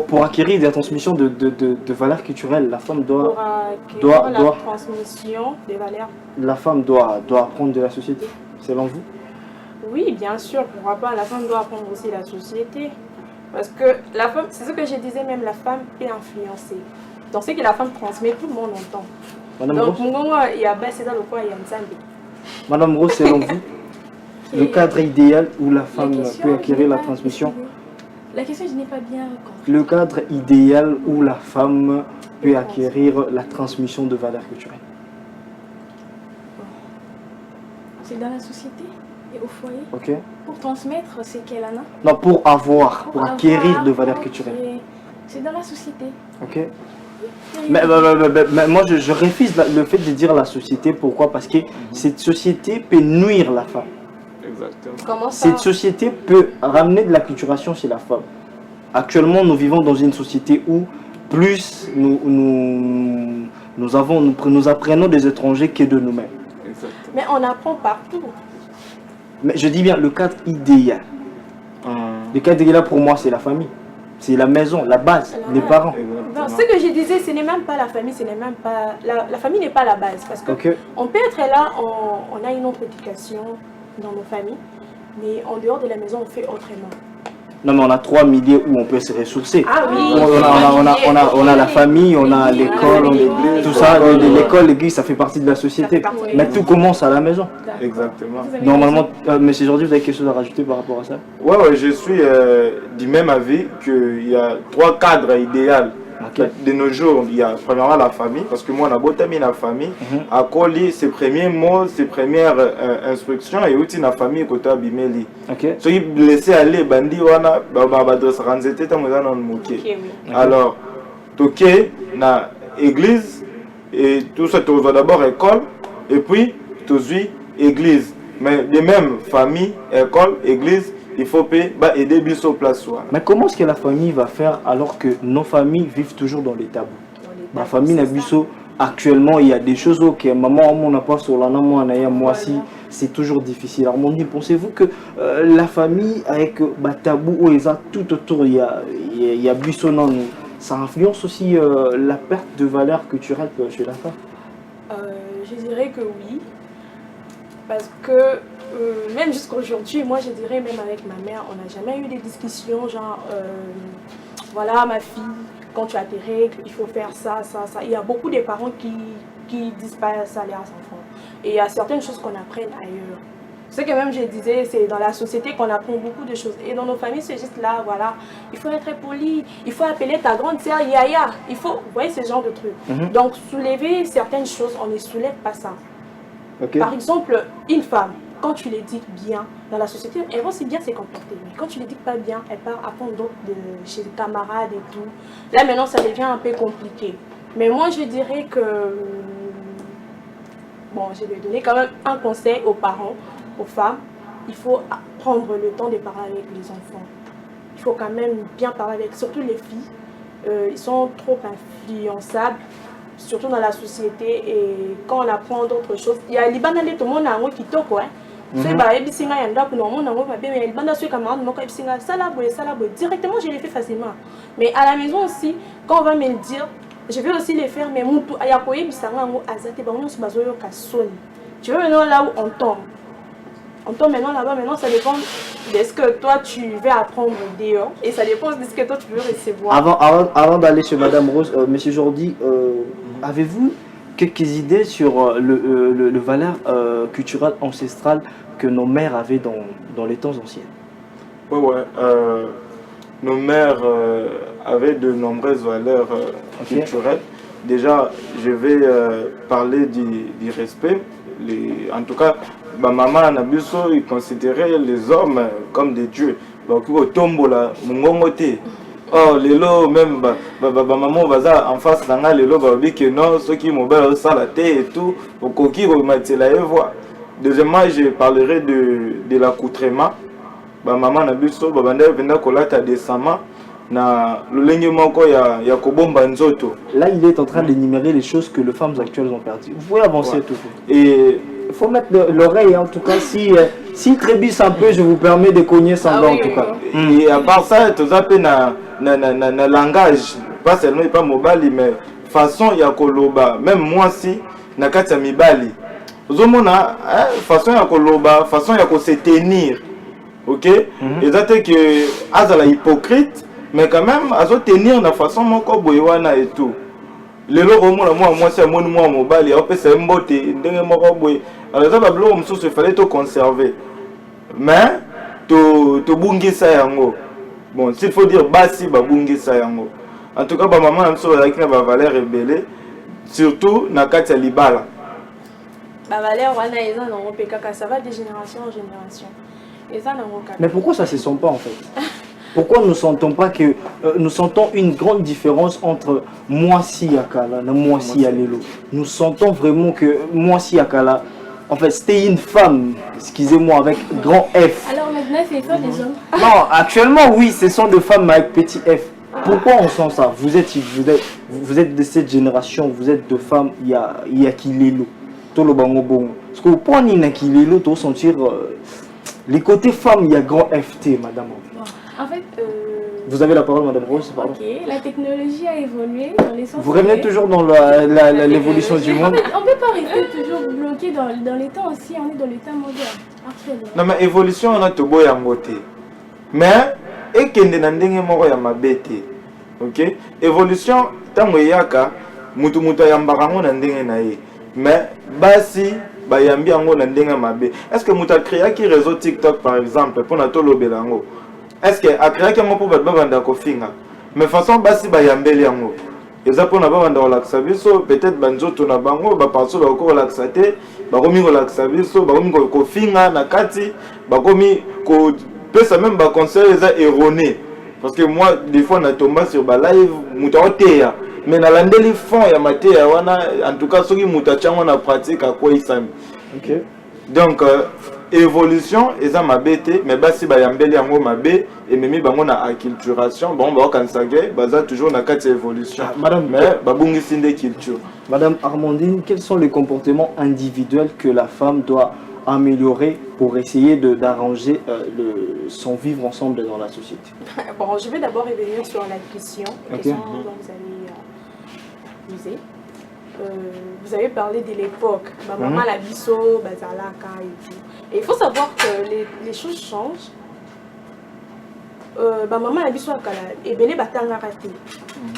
Pour acquérir des transmissions de valeurs culturelles, la femme doit... Pour acquérir la transmission des valeurs. La femme doit apprendre de la société, selon vous? Oui, bien sûr, pourquoi pas, la femme doit apprendre aussi la société. Parce que la femme, c'est ce que je disais, même la femme est influencée. Donc ce que la femme transmet, tout le monde entend. Madame donc Rose, il y a c'est dans le quoi, il y a une Madame Rose, selon vous, le cadre idéal où la femme peut acquérir la transmission? La question, je n'ai pas bien compris. Le cadre idéal où la femme peut acquérir la transmission de valeurs culturelles. C'est dans la société et au foyer. Ok. Pour transmettre, c'est qu'elle en a. Non, pour acquérir de valeurs culturelles. C'est dans la société. Ok. Mais moi, je refuse le fait de dire la société. Pourquoi? Parce que cette société peut nuire la femme. Exactement. Comment ça? Cette société peut ramener de la culturation chez la femme. Actuellement, nous vivons dans une société où plus nous apprenons des étrangers que de nous-mêmes. Mais on apprend partout. Mais je dis bien le cadre idéal. Le cadre idéal pour moi, c'est la famille. C'est la maison, la base, les parents. Non, ce que je disais, ce n'est même pas la famille, ce n'est même pas... La famille n'est pas la base. Parce que on peut être là, on a une autre éducation dans nos familles, mais en dehors de la maison, on fait autrement. Non, mais on a 3 milieux où on peut se ressourcer. Ah oui, on a la famille, on a l'école, tout ça. L'école, l'église, ça fait partie de la société. Mais tout commence à la maison. Exactement. Normalement, M. Jordi, vous avez quelque chose à rajouter par rapport à ça? Ouais, je suis du même avis qu'il y a 3 cadres idéaux. De nos jours, il y a premièrement la famille, parce que moi, on a beau terminer la famille, à coller ses premiers mots, ses premières instructions, et aussi la famille côté abimeli. So, il laisser aller, bandi, wana, badresse ranzete, tamozana moké. Alors, toké, na église, et tout ça, tu vas d'abord école, et puis, tu église. Mais de même, famille, école, église, il faut aider Bisso place. Mais comment est-ce que la famille va faire alors que nos familles vivent toujours dans les tabous? Ma famille n'a Bisso, actuellement, il y a des choses que maman, on n'a pas sur la moi si c'est toujours difficile. Alors, pensez-vous que la famille, avec tabou, où ils ont tout autour, il y a Bisso, non, ça influence aussi la perte de valeur culturelle chez la femme? Je dirais que oui. Parce que même jusqu'à aujourd'hui, moi je dirais même avec ma mère, on n'a jamais eu des discussions genre voilà ma fille, quand tu as tes règles, il faut faire ça, ça, ça. Il y a beaucoup de parents qui disent pas ça à leurs enfants. Et il y a certaines choses qu'on apprenne ailleurs. Ce que même je disais, c'est dans la société qu'on apprend beaucoup de choses. Et dans nos familles, c'est juste là, voilà, il faut être poli, il faut appeler ta grande sœur Yaya, il faut, vous voyez ce genre de trucs. Donc soulever certaines choses, on ne soulève pas ça. Par exemple, une femme, quand tu l'éduques bien, dans la société, elle va aussi bien se comporter. Mais quand tu l'éduques pas bien, elle part apprendre d'autres chez les camarades et tout. Là maintenant, ça devient un peu compliqué. Mais moi, je dirais que... Bon, je vais donner quand même un conseil aux parents, aux femmes. Il faut prendre le temps de parler avec les enfants. Il faut quand même bien parler avec, surtout les filles. Ils sont trop influençables. Surtout dans la société, et quand on apprend d'autres choses, il y a les bandes tout le monde a un qui toque, directement je l'ai fait facilement. Mais à la maison aussi, quand on va me le dire, je vais aussi les faire, mais Moutou, Ayakoye, Bisango, Azate, Bango, Subazoyo, Kassoni. Tu vois maintenant là où on tombe. On tombe maintenant là-bas, maintenant ça dépend de ce que toi tu veux apprendre dehors et ça dépend de ce que toi tu veux recevoir. Avant d'aller chez Madame Rose, Monsieur Jordi, avez-vous quelques idées sur le valeur culturelle ancestrale que nos mères avaient dans les temps anciens? Ouais. Nos mères avaient de nombreuses valeurs culturelles. Déjà, je vais parler du respect. En tout cas, ma maman Nabuso, il considérait les hommes comme des dieux. Donc, au tombeau là, mon oh, les lots, même maman va en face d'anga, les lots, va dire que non, ceux qui m'ont ça la tête et tout, au coquille, au matela et voix. Deuxièmement, je parlerai de l'accoutrement. Maman Nabuso, babanda venda kolata décemment. Na lolenge moko ya kobomba nzoto. Là, il est en train d'énumérer les choses que les femmes actuelles ont perdues. Vous pouvez avancer tout. Et il faut mettre l'oreille, en tout cas, si trébuche un peu, je vous permets de cogner sans dents, en tout cas. Et à part ça, tu as na langage, pas seulement pas mobile, mais façon ya koloba, même moi si na kati ya mibali. Ozomona façon ya koloba, façon ya ko se tenir. OK? Et ça c'est que azala hypocrite. Mais quand même, à se tenir de façon moko boywana et tout. Les lots moi c'est mon mobile, et c'est un botte, ndenge moko boy. Alors ça va bleu il fallait te conserver. Mais to bungisa yango. Bon, s'il faut dire basi ba bungisa yango. En tout cas, ba maman amso avec na ba valeur rebelle, surtout na kati ya libala. Ba valeur wana eza na ngopeka ça va de génération en génération. Eza na ngopeka. Mais pourquoi ça se sent pas en fait? Pourquoi nous sentons pas que nous sentons une grande différence entre Mwasi Yakala et Mwasi Alelo? Nous sentons vraiment que Mwasi Yakala, en fait, c'était une femme, excusez-moi, avec grand F. Alors maintenant, c'est quoi des hommes? Non, actuellement, oui, ce sont des femmes avec petit F. Pourquoi on sent ça? Vous êtes de cette génération, vous êtes de femmes, il y a Kilelo. Tolo bango bon. Parce que pour Nina Kilelo, tu sentir les côtés femmes, il y a grand FT, madame. En fait, vous avez la parole, Madame Rose. Pardon. Ok, la technologie a évolué dans les sens. Vous revenez toujours dans l'évolution du monde. En fait, on ne peut pas rester toujours bloqué dans les temps aussi. On est dans les temps modernes, actuellement. Non, mais évolution, on a tout beau yangote. Mais, et qu'il y a un moko ya mabete. Ok? Évolution, tant que yaka, mutu yambarango na ndenge na ye. Mais, basi, bayambi yango na ndenge mabe. Est-ce que mutu a créé un réseau TikTok par exemple pour na tolo belango? Est-ce que a créé un pour banda kofinga? Mais façon basi bayambeli yango. Eza pour na banda relaxa biso, peut-être banzoto na bango ba parso ba ko relaxa te, ba komi relaxa biso, ba komi ko finga na kati, ba komi ko pesa même ba conseil eza erroné. Parce que moi des fois na tomba sur ba live muta oteya, mais na landeli fond ya mateya wana en tout cas soki muta chango na pratique a quoi isami. OK. Donc évolution eza mabete mais basi bayambeli yango mabe et memi bango na acculturation bon ba kansage baza toujours na kati évolution madame mais babungisi nde culture. Madame Armandine, quels sont les comportements individuels que la femme doit améliorer pour essayer d'arranger son vivre ensemble dans la société? Bon, je vais d'abord revenir sur la question dont vous avez posé. Vous avez parlé de l'époque, ma maman la biso, bazalaka et tout. Et il faut savoir que les choses changent. Ma maman la biso akala et belé batanga raté.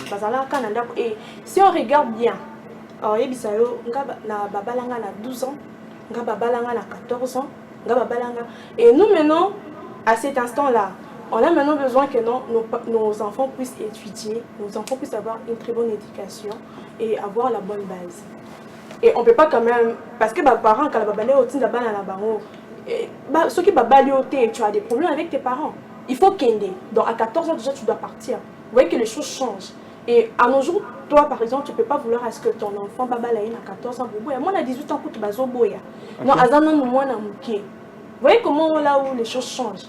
Bazalaka nanda et si on regarde bien, alors yebisayo nga na babalanga na 12 ans, nga babalanga na 14 ans, nga babalanga et nous maintenant à cet instant-là, on a maintenant besoin que nos enfants puissent étudier, nos enfants puissent avoir une très bonne éducation et avoir la bonne base. Et on ne peut pas quand même, parce que les parents, quand ceux qui tu as des problèmes avec tes parents. Il faut qu'il donc à 14 ans déjà tu dois partir. Vous voyez que les choses changent. Et à nos jours, toi par exemple, tu ne peux pas vouloir à ce que ton enfant babalaïne à 14 ans, moi à 18 ans, tu vas boya. Non, à Zanon, moi Vous voyez comment là où les choses changent.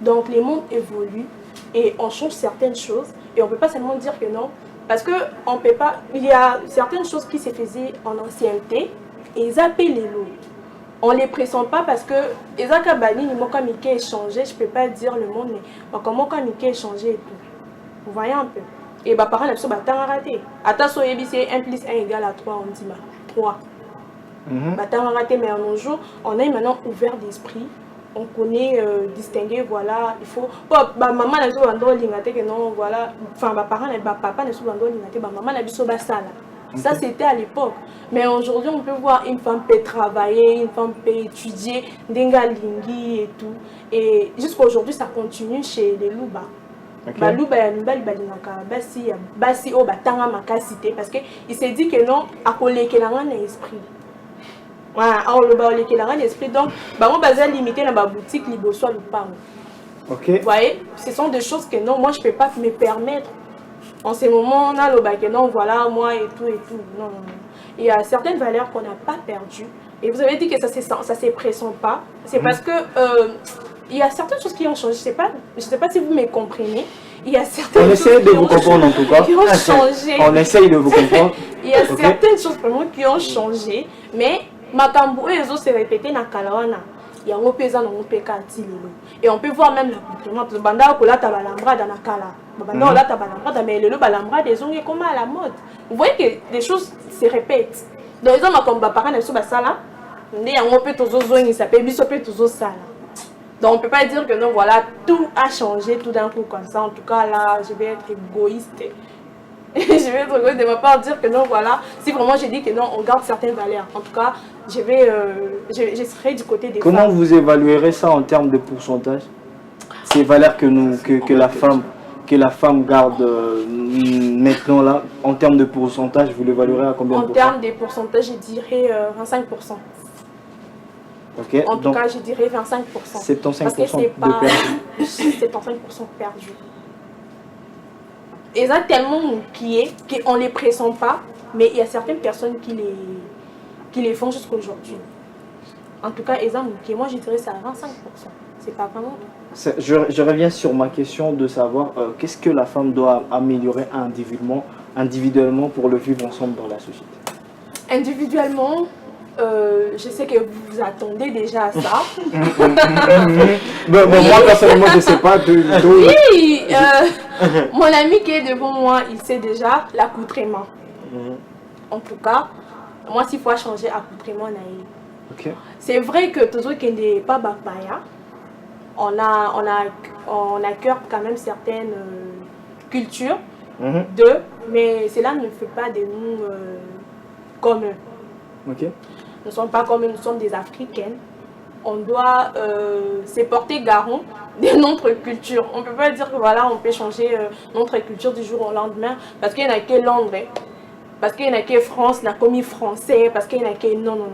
Donc les mondes évoluent et on change certaines choses et on ne peut pas seulement dire que non parce que on peut pas, il y a certaines choses qui se faisaient en ancienneté et ils appellent les lots. On ne les pressent pas parce que les akabali ni moka mike échangé, je peux pas dire le monde mais comment moka mike échangé et tout. Vous voyez un peu. Et bah parents n'ont pas raté. Attends, so c'est 1 plus 1 égale à 3, on dit 3. Bah raté, mais à nos jours, on est maintenant ouvert d'esprit. On connaît distinguer, voilà, il faut. Bah maman n'a pas l'ingate que non, voilà. Enfin, bah parents, bah papa n'a pas l'ingate, bah maman n'a pas ça là. Ça c'était à l'époque. Mais aujourd'hui, on peut voir une femme peut travailler, une femme peut étudier, denga lingi et tout. Et jusqu'à aujourd'hui, ça continue chez les louba. Baluba ya mbali balinaka basi o batanga makasité parce que il s'est dit que non à kolekelanga na esprit. Voilà, on le baolekelanga na esprit donc bango baza limité na ba boutique liboso lupango. OK. Vous voyez, ce sont des choses que non moi je peux pas me permettre. En ce moment on a le bac non voilà moi et tout. Non. Il y a certaines valeurs qu'on n'a pas perdues et vous avez dit que ça se pressent pas. C'est parce que il y a certaines choses qui ont changé. Je sais pas si vous me comprenez. Il y a certaines choses qui ont changé. On essaye de vous comprendre. Il y a certaines choses vraiment qui ont changé, mais makambo ezo se répéter na kalawana. Il y a un pesa non pekati lelo. Et on peut voir même l'accoutrement. Le banda ko la tabalambra dans la kala. Banda la tabalambra mais le balambra des ongles comme à la mode. Vous voyez que des choses se répètent. Dans les hommes comme parents ne sont pas ça là. Né un peu tozo zongi ça peut biso peu tozo ça là. Donc on ne peut pas dire que non, voilà, tout a changé tout d'un coup comme ça. En tout cas, là, je vais être égoïste. Je vais être égoïste de ma part dire que non, voilà, si vraiment j'ai dit que non, on garde certaines valeurs. En tout cas, je serai du côté des femmes. Comment vous évaluerez ça en termes de pourcentage? Ces valeurs que la femme garde maintenant là, en termes de pourcentage, vous l'évaluerez à combien de pourcents? En termes de pourcentage, je dirais 25%. Okay, en tout cas, je dirais 25%. 75% parce que c'est pas 75% perdu. Et ça tellement qu'on ne les pressent pas, mais il y a certaines personnes qui les font jusqu'à aujourd'hui. En tout cas, moi je dirais ça à 25%. C'est pas vraiment. Je reviens sur ma question de savoir qu'est-ce que la femme doit améliorer individuellement pour le vivre ensemble dans la société. Individuellement, je sais que vous vous attendez déjà à ça. Moi, personnellement, je ne sais pas. Oui, mon ami qui est devant moi, il sait déjà l'accoutrement. En tout cas, moi, s'il faut changer l'accoutrement, c'est vrai que tout ce qui n'est pas bakbaya, on a cœur quand même certaines cultures, mais cela ne fait pas de nous comme eux. Okay. Nous ne sommes pas comme nous sommes des Africaines. On doit se porter garant de notre culture. On ne peut pas dire que voilà, on peut changer notre culture du jour au lendemain parce qu'il n'y en a que Londres, parce qu'il n'y en a que France, la commis français, parce qu'il n'y en a que non.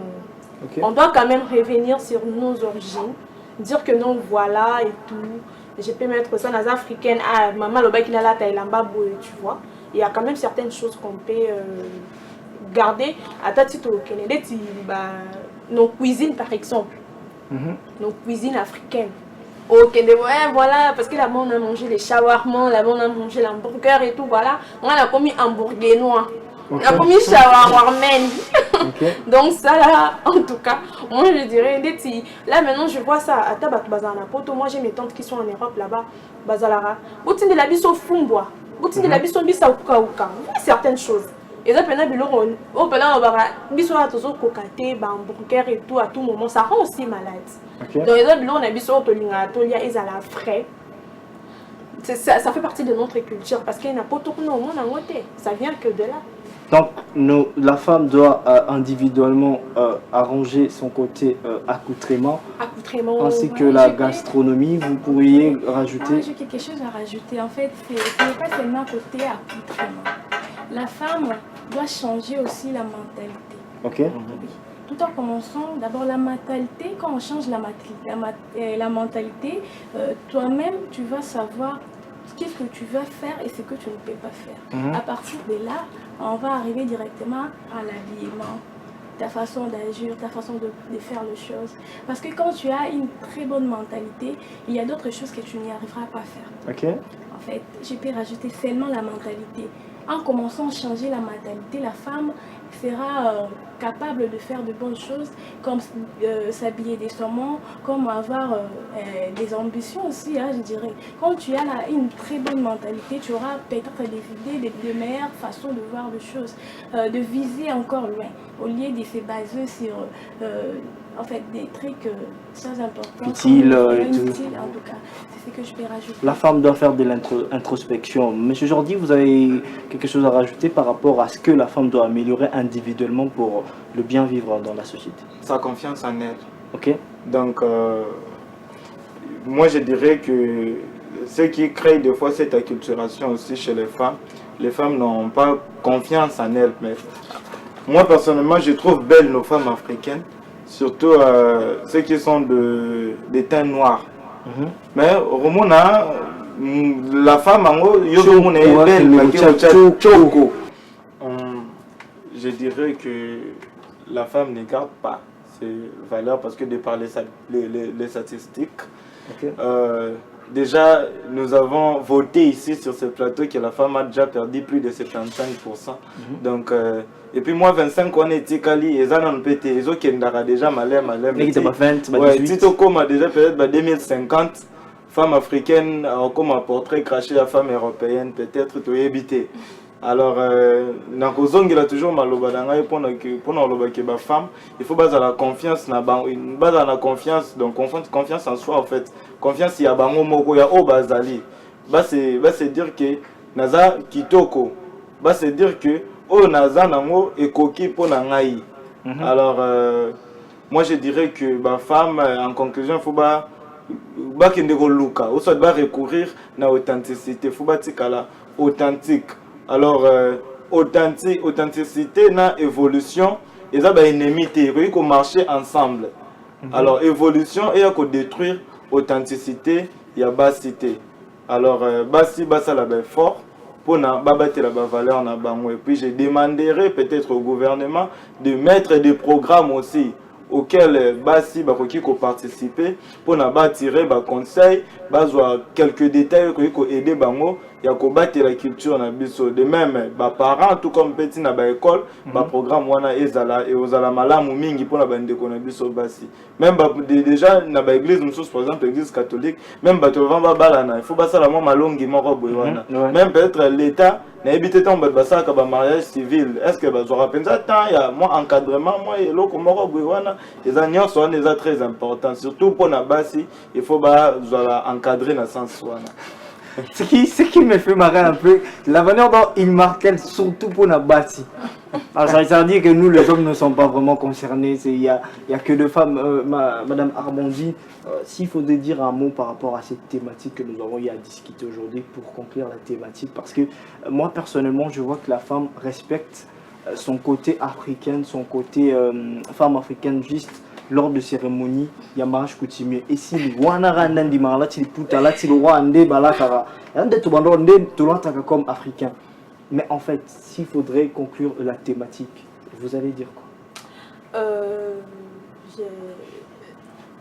Okay. On doit quand même revenir sur nos origines, dire que non, voilà et tout. Je peux mettre ça dans les Africaines. Ah, maman, le bac il a la taille tu vois. Il y a quand même certaines choses qu'on peut garder à ta titre au Kenya, nos cuisines par exemple, nos cuisines africaines. Au Kenya, ouais, voilà, parce que là-bas on a mangé les shawarma, là-bas on a mangé l'hamburger et tout, voilà. On a commis hamburger noir, on a commis shawarmen. Donc ça là, en tout cas, moi je dirais, là maintenant je vois ça à Tabat Bazana Poto, moi j'ai mes tantes qui sont en Europe là-bas, Bazalara, boutine de la biso fumbois, boutine de la biso bisa uka, certaines choses. Et ça, hamburger et tout, à tout moment, ça rend aussi malade. Donc, on a frais. Ça fait partie de notre culture parce qu'il n'y a pas tout le monde, ça vient que de là. Donc, la femme doit individuellement arranger son côté accoutrement ainsi que la gastronomie. Vous pourriez rajouter. J'ai quelque chose à rajouter. En fait, ce n'est pas seulement côté accoutrement. La femme doit changer aussi la mentalité. Ok. Tout en commençant, d'abord la mentalité, quand on change la mentalité, toi-même tu vas savoir qu'est-ce que tu vas faire et ce que tu ne peux pas faire. À partir de là, on va arriver directement à l'habillement, ta façon d'agir, ta façon de faire les choses. Parce que quand tu as une très bonne mentalité, il y a d'autres choses que tu n'y arriveras pas à faire. Ok. En fait, je peux rajouter seulement la mentalité. En commençant à changer la mentalité, la femme, sera capable de faire de bonnes choses, comme s'habiller décemment, comme avoir des ambitions aussi, hein, je dirais. Quand tu as une très bonne mentalité, tu auras peut-être des idées, de meilleures façons de voir les choses, de viser encore loin, au lieu de se baser sur en fait, des trucs sans importance. Utile et tout. Utile, en tout cas. C'est ce que je peux rajouter. La femme doit faire de l'introspection. Monsieur Jordi, vous avez quelque chose à rajouter par rapport à ce que la femme doit améliorer individuellement pour le bien vivre dans la société? Sa confiance en elle. Ok. Donc, moi je dirais que ce qui crée des fois cette acculturation aussi chez les femmes n'ont pas confiance en elles. Mais moi personnellement, je trouve belles nos femmes africaines. Surtout ceux qui sont de teint noir. Mais Romona, la femme en haut, est belle. Je dirais que la femme ne garde pas ses valeurs parce que de par les statistiques, déjà nous avons voté ici sur ce plateau que la femme a déjà perdu plus de 75%. Donc, et puis moi 25 ans était Kali et ça n'en pété ils ont déjà malin mais c'est pas 20 ouais Tito comme déjà peut-être 2050 femme africaine comme un portrait craché la femme européenne peut-être tu éviter. Alors nakozongi là toujours maloba danga pour loba que ba femme il faut baser la confiance na une base à la confiance donc confiance en soi en fait confiance ya bango moko ya o bazali c'est dire que naza kitoko c'est dire que oh naza nango ekoki pour ngai. Alors moi je dirais que ba femme en conclusion il faut ba kende ko luka ou soit ba recourir na authenticité faut ba tikala authentique. Alors authenticité na évolution et ça ba ennemité il faut marcher ensemble. Alors évolution et ko détruire authenticité ya basité. Alors basi basa la ba fort pour battre la valeur na bango et puis je demanderai peut-être au gouvernement de mettre des programmes aussi auxquels basi bakoki ko participer pour tirer ba conseil bazwa quelques détails ko aider bango ya ko battre la culture na biso de même ba parents tout comme petit na ba école ba programme wana ezala et ozala malamu mingi pour na bande ko na biso basi même déjà na ba église mususu par exemple église catholique même ba to vamba balana il faut basa la mo malongi moko boy wana même peut-être l'état na éviter tant ba basa ka ba mariage civil est-ce que bazwa penza tant ya moi encadrement moi eloko moko boy wana eza nyonso wana eza très important surtout pour na basi il faut ba encadrer na sens wana. Ce qui me fait marrer un peu, la manière dont il martèle surtout pour la bâtie. Alors ça veut dire que nous les hommes ne sommes pas vraiment concernés, il y a que deux femmes. Madame Armandi, s'il faudrait dire un mot par rapport à cette thématique que nous avons eu à discuter aujourd'hui pour conclure la thématique, parce que moi personnellement je vois que la femme respecte son côté africain, son côté femme africaine juste lors de cérémonies, il y a mariage coutumier. Et si le Wanara Nandi Marlati Puta Lati le roi Andé Balakara, comme africain. Mais en fait, s'il faudrait conclure la thématique, vous allez dire quoi?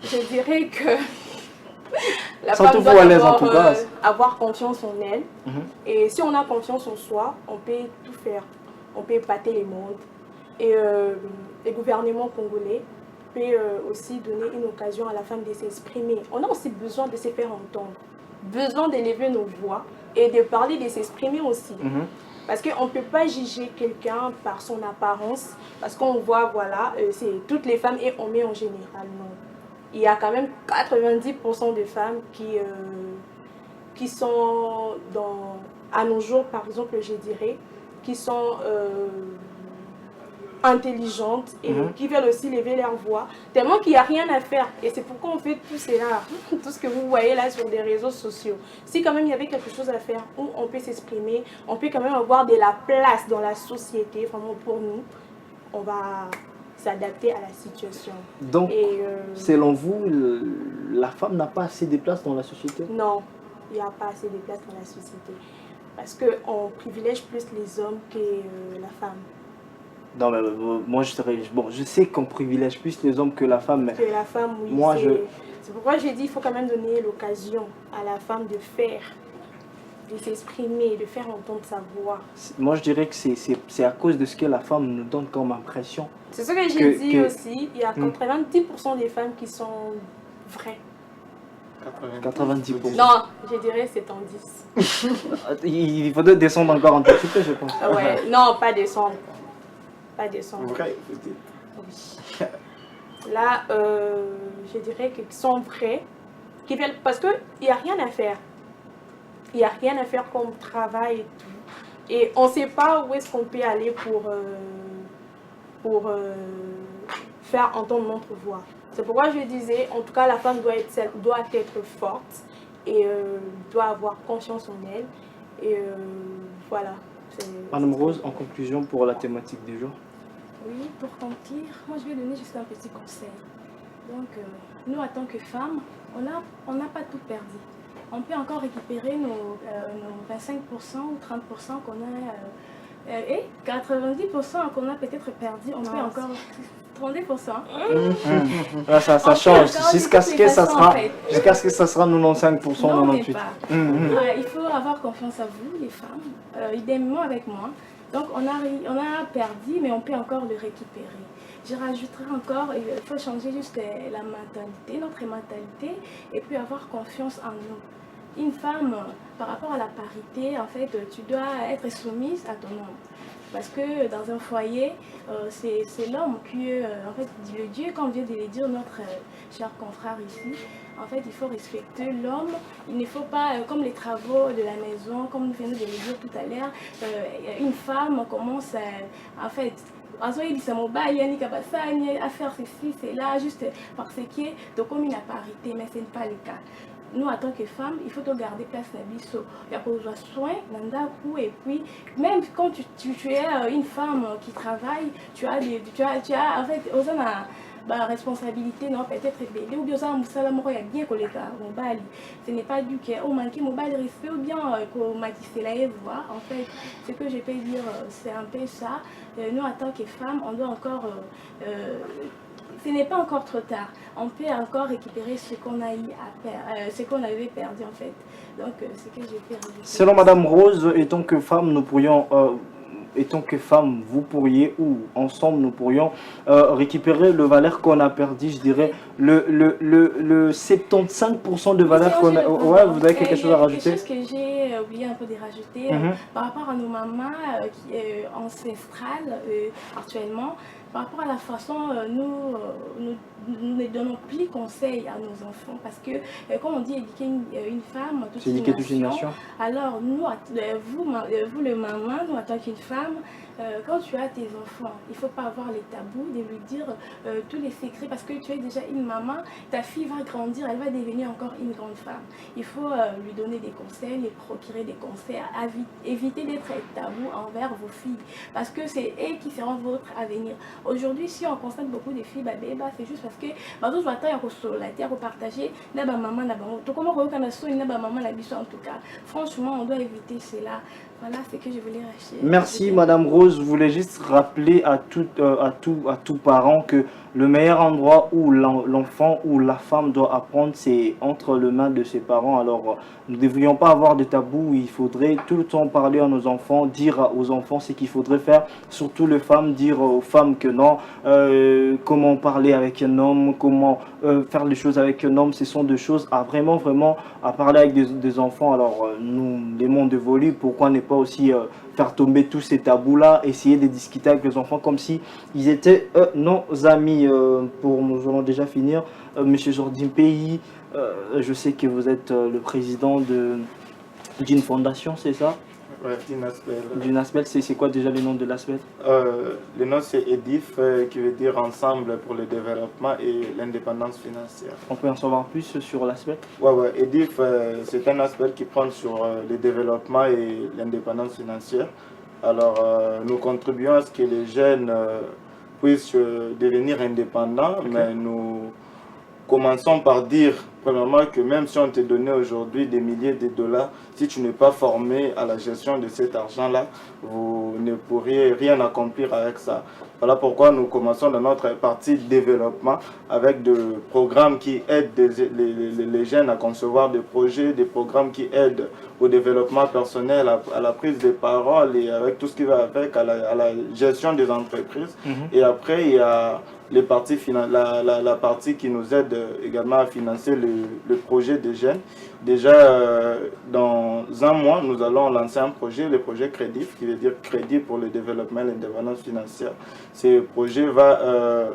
Je dirais que la femme doit d'abord avoir confiance en elle. Et si on a confiance en soi, on peut tout faire. On peut épater les mondes. Et les gouvernements congolais aussi donner une occasion à la femme de s'exprimer. On a aussi besoin de se faire entendre, besoin d'élever nos voix et de parler, de s'exprimer aussi. Parce qu'on ne peut pas juger quelqu'un par son apparence, parce qu'on voit, voilà, c'est toutes les femmes et on met en général, non. Il y a quand même 90% de femmes qui sont à nos jours, par exemple, je dirais, qui sont intelligentes et qui veulent aussi lever leur voix, tellement qu'il n'y a rien à faire. Et c'est pourquoi on fait tout cela, tout ce que vous voyez là sur les réseaux sociaux. Si quand même il y avait quelque chose à faire où on peut s'exprimer, on peut quand même avoir de la place dans la société, vraiment pour nous, on va s'adapter à la situation. Donc, selon vous, la femme n'a pas assez de place dans la société? Non, il n'y a pas assez de place dans la société. Parce qu'on privilège plus les hommes que la femme. Non, mais moi je sais qu'on privilège plus les hommes que la femme. Mais que la femme, oui. C'est pourquoi j'ai dit qu'il faut quand même donner l'occasion à la femme de faire. de s'exprimer, de faire entendre sa voix. Moi, je dirais que c'est à cause de ce que la femme nous donne comme impression. C'est ce que j'ai dit aussi. Il y a 90% des femmes qui sont vraies. 90%. Non, je dirais c'est en 10. Il faudrait descendre encore un petit peu, je pense. Ouais, non, pas descendre. Pas descendre. Vrai, peut-être. Oui. Là, je dirais qu'ils sont vrais. Parce qu'il n'y a rien à faire. Il n'y a rien à faire comme travail et tout. Et on ne sait pas où est-ce qu'on peut aller pour faire entendre notre voix. C'est pourquoi je disais, en tout cas, la femme doit être forte et doit avoir confiance en elle. Et voilà. Madame Rose, en conclusion pour la thématique du jour. Oui, pour conclure, moi je vais donner juste un petit conseil. Donc, nous, en tant que femmes, on n'a pas tout perdu. On peut encore récupérer nos 25% ou 30% qu'on a, et 90% qu'on a peut-être perdu, on peut encore 30%. Là, ça change, jusqu'à ce que ça sera 95%, Non, 98%. Il faut avoir confiance à vous, les femmes, idéalement avec moi. Donc, on a perdu, mais on peut encore le récupérer. Je rajouterai encore, il faut changer juste la mentalité, notre mentalité, et puis avoir confiance en nous. Une femme, par rapport à la parité, en fait, tu dois être soumise à ton homme. Parce que dans un foyer, c'est l'homme qui est, en fait, le Dieu, comme vient de le dire notre cher confrère ici, en fait, il faut respecter l'homme. Il ne faut pas, comme les travaux de la maison, comme nous venons de le dire tout à l'heure, une femme commence en fait, à faire ceci, c'est là, juste parce que donc comme une parité, mais ce n'est pas le cas. Nous, en tant que femmes, il faut te garder place na biso. Il y a besoin de soins, et puis, même quand tu es une femme qui travaille, tu as en fait, aux responsabilité, non, peut-être ou bien ça, il y a bien que ce n'est pas du que, manquer mobile respect ou bien qu'on m'a dit la voix. En fait, ce que je peux dire, c'est un peu ça. Nous, en tant que femmes, on doit encore. Ce n'est pas encore trop tard. On peut encore récupérer ce qu'on a eu à perdre, ce qu'on avait perdu en fait. Donc, ce que j'ai fait. Selon Madame Rose, étant que femme, nous pourrions, étant que femme, vous pourriez, ou ensemble, nous pourrions récupérer le valeur qu'on a perdu, je dirais, le 75% de valeur qu'on a. Ouais, vous avez quelque chose à rajouter? Quelque chose que j'ai oublié un peu de rajouter par rapport à nos mamans ancestrales actuellement. Par rapport à la façon, nous ne donnons plus conseil à nos enfants parce que, comme on dit, éduquer une femme, c'est éduquer toute une nation. Alors, nous, vous le maman, nous, en tant qu'une femme, quand tu as tes enfants, il ne faut pas avoir les tabous de lui dire tous les secrets parce que tu es déjà une maman, ta fille va grandir, elle va devenir encore une grande femme. Il faut lui donner des conseils, lui procurer des conseils, éviter d'être tabou envers vos filles parce que c'est elles qui seront votre avenir. Aujourd'hui, si on constate beaucoup de filles, c'est juste parce que je vais partager maman, en tout cas. Franchement, on doit éviter cela. Voilà ce que je voulais racheter. Merci Madame Rose. Je voulais juste rappeler à tout parent que le meilleur endroit où l'enfant ou la femme doit apprendre, c'est entre les mains de ses parents. Alors, nous ne devrions pas avoir de tabou. Il faudrait tout le temps parler à nos enfants, dire aux enfants ce qu'il faudrait faire. Surtout les femmes, dire aux femmes que non, comment parler avec un homme, comment faire les choses avec un homme. Ce sont des choses à vraiment à parler avec des enfants. Alors, nous l'aimons de voler. Pourquoi ne pas aussi faire tomber tous ces tabous-là, essayer de discuter avec les enfants comme si ils étaient nos amis. Nous allons déjà finir. Monsieur Jordi Pays, je sais que vous êtes le président d'une fondation, c'est ça? Ouais, d'UNASPEL. d'UNASPEL, c'est quoi déjà le nom de l'ASPEL? Le nom c'est EDIF, qui veut dire Ensemble pour le développement et l'indépendance financière. On peut en savoir plus sur l'ASPEL? Ouais, EDIF, c'est un aspect qui prend sur le développement et l'indépendance financière. Alors, nous contribuons à ce que les jeunes puissent devenir indépendants, okay. Mais nous commençons par dire, premièrement, que même si on te donnait aujourd'hui des milliers de dollars, si tu n'es pas formé à la gestion de cet argent-là, vous ne pourriez rien accomplir avec ça. Voilà pourquoi nous commençons dans notre partie développement avec des programmes qui aident les jeunes à concevoir des projets, des programmes qui aident au développement personnel, à la prise de parole et avec tout ce qui va avec, à la gestion des entreprises. Et après, il y a la partie qui nous aide également à financer le projet des jeunes. Déjà, dans un mois, nous allons lancer un projet, le projet CREDIF, qui veut dire Crédit pour le développement et l'indépendance financière. Ce projet va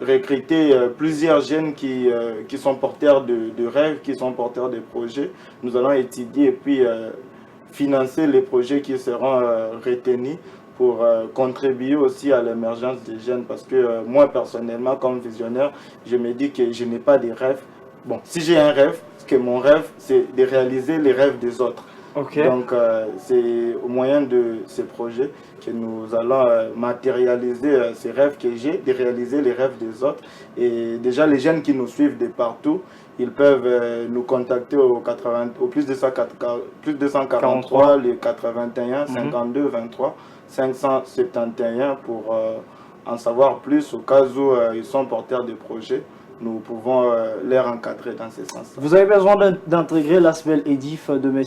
recruter plusieurs jeunes qui sont porteurs de rêves, qui sont porteurs de projets. Nous allons étudier et puis financer les projets qui seront retenus pour contribuer aussi à l'émergence des jeunes. Parce que moi, personnellement, comme visionnaire, je me dis que je n'ai pas de rêve. Bon, si j'ai un rêve, que mon rêve, c'est de réaliser les rêves des autres. Donc, c'est au moyen de ces projets que nous allons matérialiser ces rêves que j'ai, de réaliser les rêves des autres. Et déjà, les jeunes qui nous suivent de partout, ils peuvent nous contacter au plus 243, le 81 52 23 571 pour en savoir plus au cas où ils sont porteurs de projets. Nous pouvons les encadrer dans ce sens. Vous avez besoin d'intégrer l'aspect EDIF de M.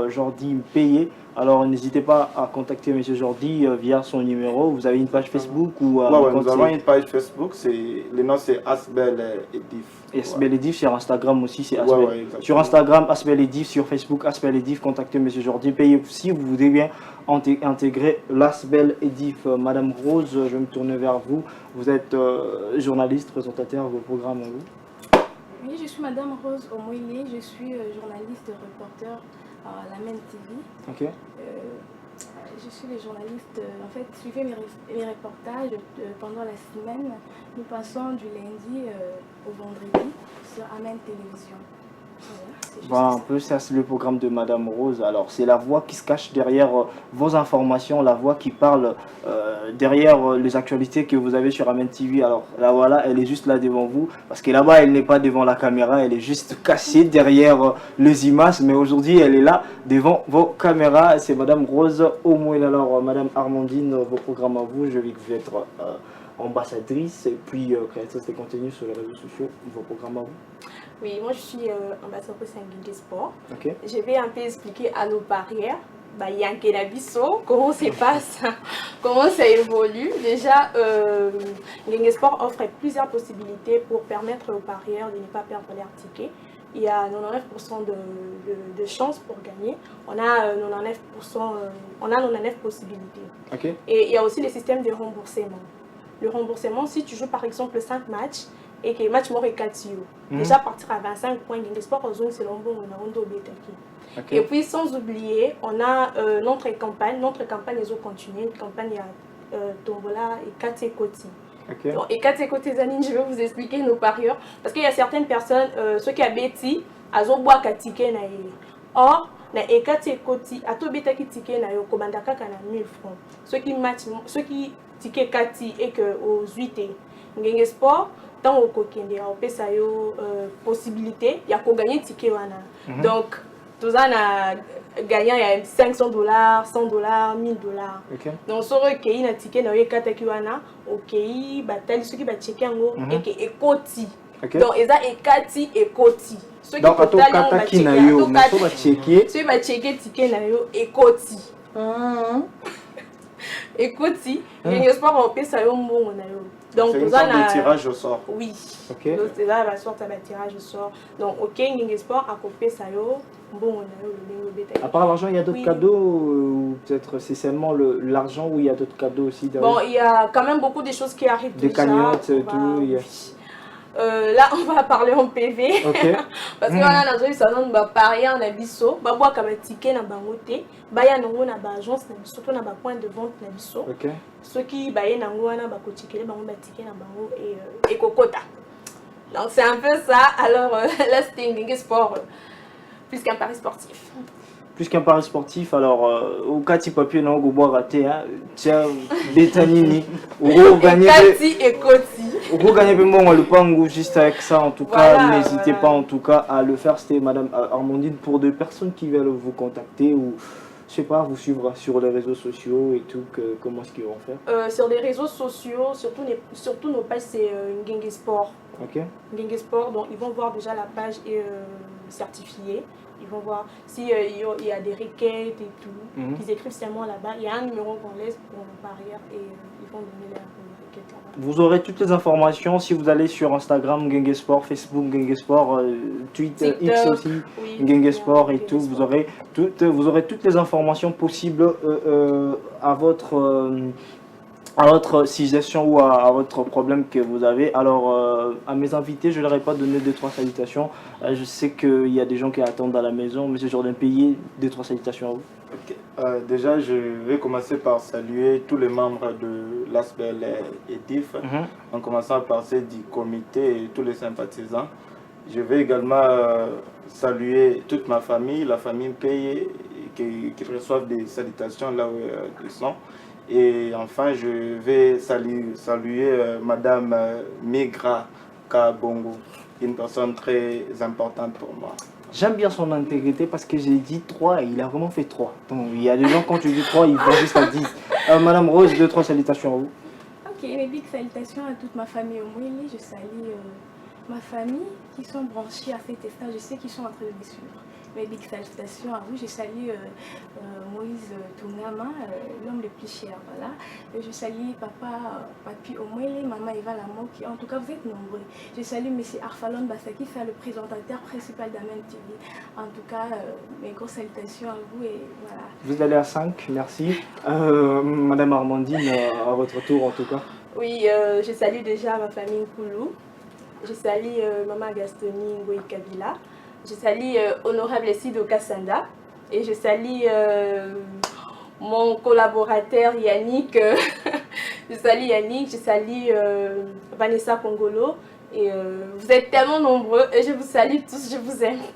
Jordi Mpeye. Alors n'hésitez pas à contacter M. Jordi via son numéro. Vous avez une page Facebook ou nous avons une page Facebook. Le nom c'est Asbel Edif. Asbel Edif sur Instagram aussi, c'est Asbel. Sur Instagram, Asbel Edif, sur Facebook, Asbel Edif. Contactez M. Jordi Mpeye si vous voulez bien intégrer l'Asbel Edif. Madame Rose, je vais me tourner vers vous. Vous êtes journaliste, présentateur de vos programmes. Oui, je suis Madame Rose Omoyé, je suis journaliste et reporter à la MEN TV. Ok. Je suis le journaliste, en fait, suivez mes reportages pendant la semaine. Nous passons du lundi au vendredi sur Amen Télévision. Voilà, un peu ça, c'est le programme de Madame Rose. Alors c'est la voix qui se cache derrière vos informations, la voix qui parle derrière les actualités que vous avez sur Amen TV. Alors là voilà, elle est juste là devant vous, parce que là-bas elle n'est pas devant la caméra, elle est juste cachée derrière les images, mais aujourd'hui elle est là devant vos caméras. C'est Madame Rose Omoyé. Alors Madame Armandine, vos programmes à vous, je vais que vous êtes ambassadrice et puis créatrice de contenu sur les réseaux sociaux, vos programmes à vous. Oui, moi je suis ambassadrice de sport. Okay. Je vais un peu expliquer à nos barrières, comment se passe, comment ça évolue. Déjà, Gengue Sport offre plusieurs possibilités pour permettre aux barrières de ne pas perdre leurs tickets. Il y a 99% de chances pour gagner. On a 99 possibilités. Okay. Et il y a aussi le système de remboursement. Le remboursement, si tu joues par exemple 5 matchs, et que le match mort est 4 déjà partir à 25 points, les sports en zone c'est l'ombre, on a un okay. Et puis sans oublier, on a notre campagne les autres continuent, une campagne à Tombola et Kate Koti. Okay. Donc, et Kate Koti, je vais vous expliquer nos parieurs, parce qu'il y a certaines personnes, ceux qui habitent, ils ont boire ticket. Or, na Kate Koti, à tout bêta qui ticket na yo commandaka kana 1000 francs. Ceux qui ticket Kati et que aux 8 Gengue Sport tant au kokende on peut ça yo possibilité il y a ko gagner ticket wana. Donc tout ça na gagnant il y a $500 $100 $1000. Okay. Donc sur que na ticket na yo kata ki wana OK batali ceux qui ba checker ngo et que ekoti. Okay. Donc eza ekati ekoti. Ceux qui kata ki na yo na so ba checker. Ceux ba checker ticket na yo ekoti. Ekoti, Gengue Sport on peut ça yo mbongo na yo. Donc, c'est une sorte de tirage au sort. Oui. Okay. Donc, c'est là la sorte de tirage au sort. Donc, OK, Gengue Sport a coupé ça. Bon, à part l'argent, il y a d'autres cadeaux ou peut-être c'est seulement l'argent ou il y a d'autres cadeaux aussi derrière. Bon, il y a quand même beaucoup de choses qui arrivent des cagnottes et tout. Yeah. Là, on va parler en PV. Okay. Parce qu'on a notre salon de parier en abisso, baboa comme ticket na bangote, baya nango na ba agence na biso, to na ba point de vente na biso. OK. Ceux qui baye nango wana ba ko ticket bango ba ticket na bango et kokota. Donc c'est un peu ça. Alors là c'était Gengue Sport plus qu'un pari sportif. Plus qu'un pari sportif, alors au cas de papier non go boire raté hein, tiens Betanini ou gagner Kati et Koti. Vous gagnez bon le pango juste avec ça en tout cas, n'hésitez pas en tout cas à le faire. C'était Madame Armandine pour des personnes qui veulent vous contacter ou sais pas, vous suivre sur les réseaux sociaux et tout, comment est-ce qu'ils vont faire? Sur les réseaux sociaux, surtout nos pages, c'est Ngengue Sport. Ok. Ngengue Sport, donc ils vont voir déjà la page certifiée. Ils vont voir s'il y a des requêtes et tout. Ils écrivent seulement là-bas. Il y a un numéro qu'on laisse par ailleurs et ils vont donner leurs requêtes là-bas. Vous aurez toutes les informations si vous allez sur Instagram, Ngengue Sport, Facebook, Ngengue Sport, Twitter, TikTok, X aussi, oui, Ngengue Sport et Ngengue tout. Sport. Vous aurez toutes les informations possibles à votre suggestion ou à votre problème que vous avez. Alors, à mes invités, je ne leur ai pas donné 2-3 salutations. Je sais qu'il y a des gens qui attendent à la maison. Monsieur Jourdain Payé, 2-3 salutations à vous. Okay. Déjà, je vais commencer par saluer tous les membres de l'ASBEL et DIF, en commençant par ceux du comité et tous les sympathisants. Je vais également saluer toute ma famille, la famille Payé, qui reçoivent des salutations là où ils sont. Et enfin, je vais saluer Madame Migra Kabongo, une personne très importante pour moi. J'aime bien son intégrité parce que j'ai dit 3 et il a vraiment fait 3. Donc il y a des gens, quand tu dis 3, ils vont jusqu'à 10. Madame Rose, 2-3 salutations à vous. Ok, mes big salutations à toute ma famille au Mwili. Je salue ma famille qui sont branchés à cet stage. Je sais qu'ils sont en train de me suivre. Mes big salutations à vous. Je salue Moïse Tungama, l'homme le plus cher. Voilà. Et je salue Papi Omwele, Maman Eva Lamoki. En tout cas, vous êtes nombreux. Je salue M. Arfalon Bassaki, c'est le présentateur principal d'Amen TV. En tout cas, mes grosses salutations à vous et voilà. Vous allez à 5, merci. Madame Armandine, à votre tour en tout cas. Oui, je salue déjà ma famille Koulou. Je salue Maman Gastoni Ngoï Kabila. Je salue Honorable Sido Kassanda. Et je salue mon collaborateur Yannick. Je salue Yannick, je salue Vanessa Congolo. Et vous êtes tellement nombreux et je vous salue tous, je vous aime.